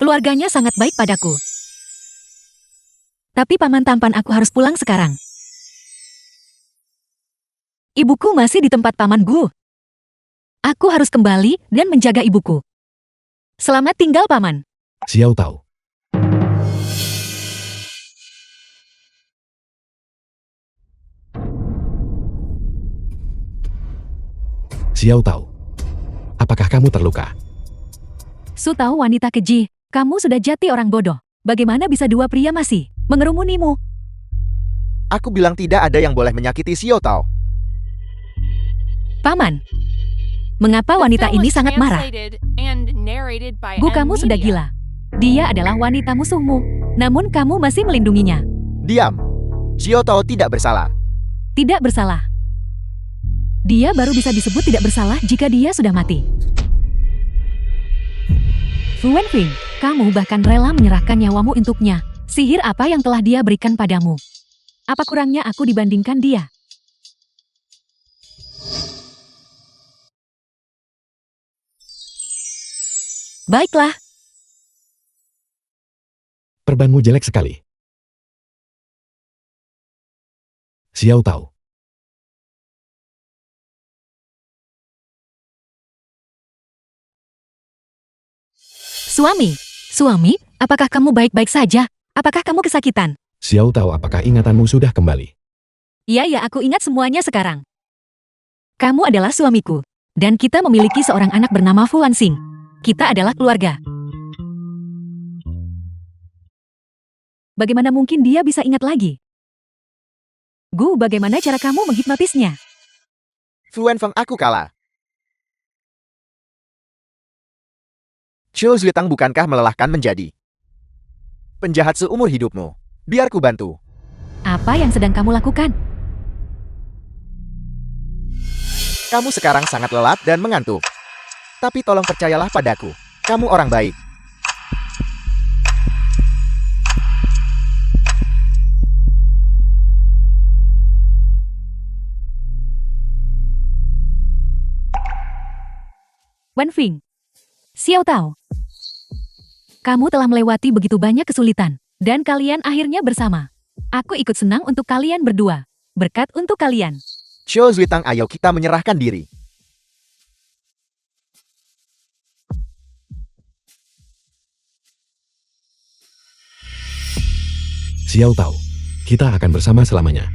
Keluarganya sangat baik padaku. Tapi paman tampan, aku harus pulang sekarang. Ibuku masih di tempat pamanku. Aku harus kembali dan menjaga ibuku. Selamat tinggal, Paman. Xiao Tao. Xiao Tao. Apakah kamu terluka? Su tahu wanita keji, kamu sudah jati orang bodoh. Bagaimana bisa dua pria masih mengerumunimu? Aku bilang tidak ada yang boleh menyakiti Xiao Tao. Paman, mengapa The wanita film ini was sangat marah? translated and narrated by Bu, M. kamu sudah Media. gila. Dia adalah wanita musuhmu, namun kamu masih melindunginya. Diam. Xiao Tao tidak bersalah. Tidak bersalah. Dia baru bisa disebut tidak bersalah jika dia sudah mati. Fu Wenfeng, kamu bahkan rela menyerahkan nyawamu untuknya. Sihir apa yang telah dia berikan padamu? Apa kurangnya aku dibandingkan dia? Baiklah, Perbanmu jelek sekali. Xiao Tao. Suami, apakah kamu baik-baik saja? Apakah kamu kesakitan? Xiao Tao, apakah ingatanmu sudah kembali? Ya, aku ingat semuanya sekarang. Kamu adalah suamiku, dan kita memiliki seorang anak bernama Fu Wanxing. Kita adalah keluarga. Bagaimana mungkin dia bisa ingat lagi? Gu, bagaimana cara kamu menghipnotisnya? Fu Wenfeng, aku kalah. Qiu Zuitang bukankah melelahkan menjadi penjahat seumur hidupmu? Biar ku bantu. Apa yang sedang kamu lakukan? Kamu sekarang sangat lelah dan mengantuk. Tapi tolong percayalah padaku. Kamu orang baik. Wenfeng, Xiao Tao, kamu telah melewati begitu banyak kesulitan, dan kalian akhirnya bersama. Aku ikut senang untuk kalian berdua. Berkat untuk kalian. Qiu Zuitang, ayo kita menyerahkan diri. Xiao Tao. Kita akan bersama selamanya.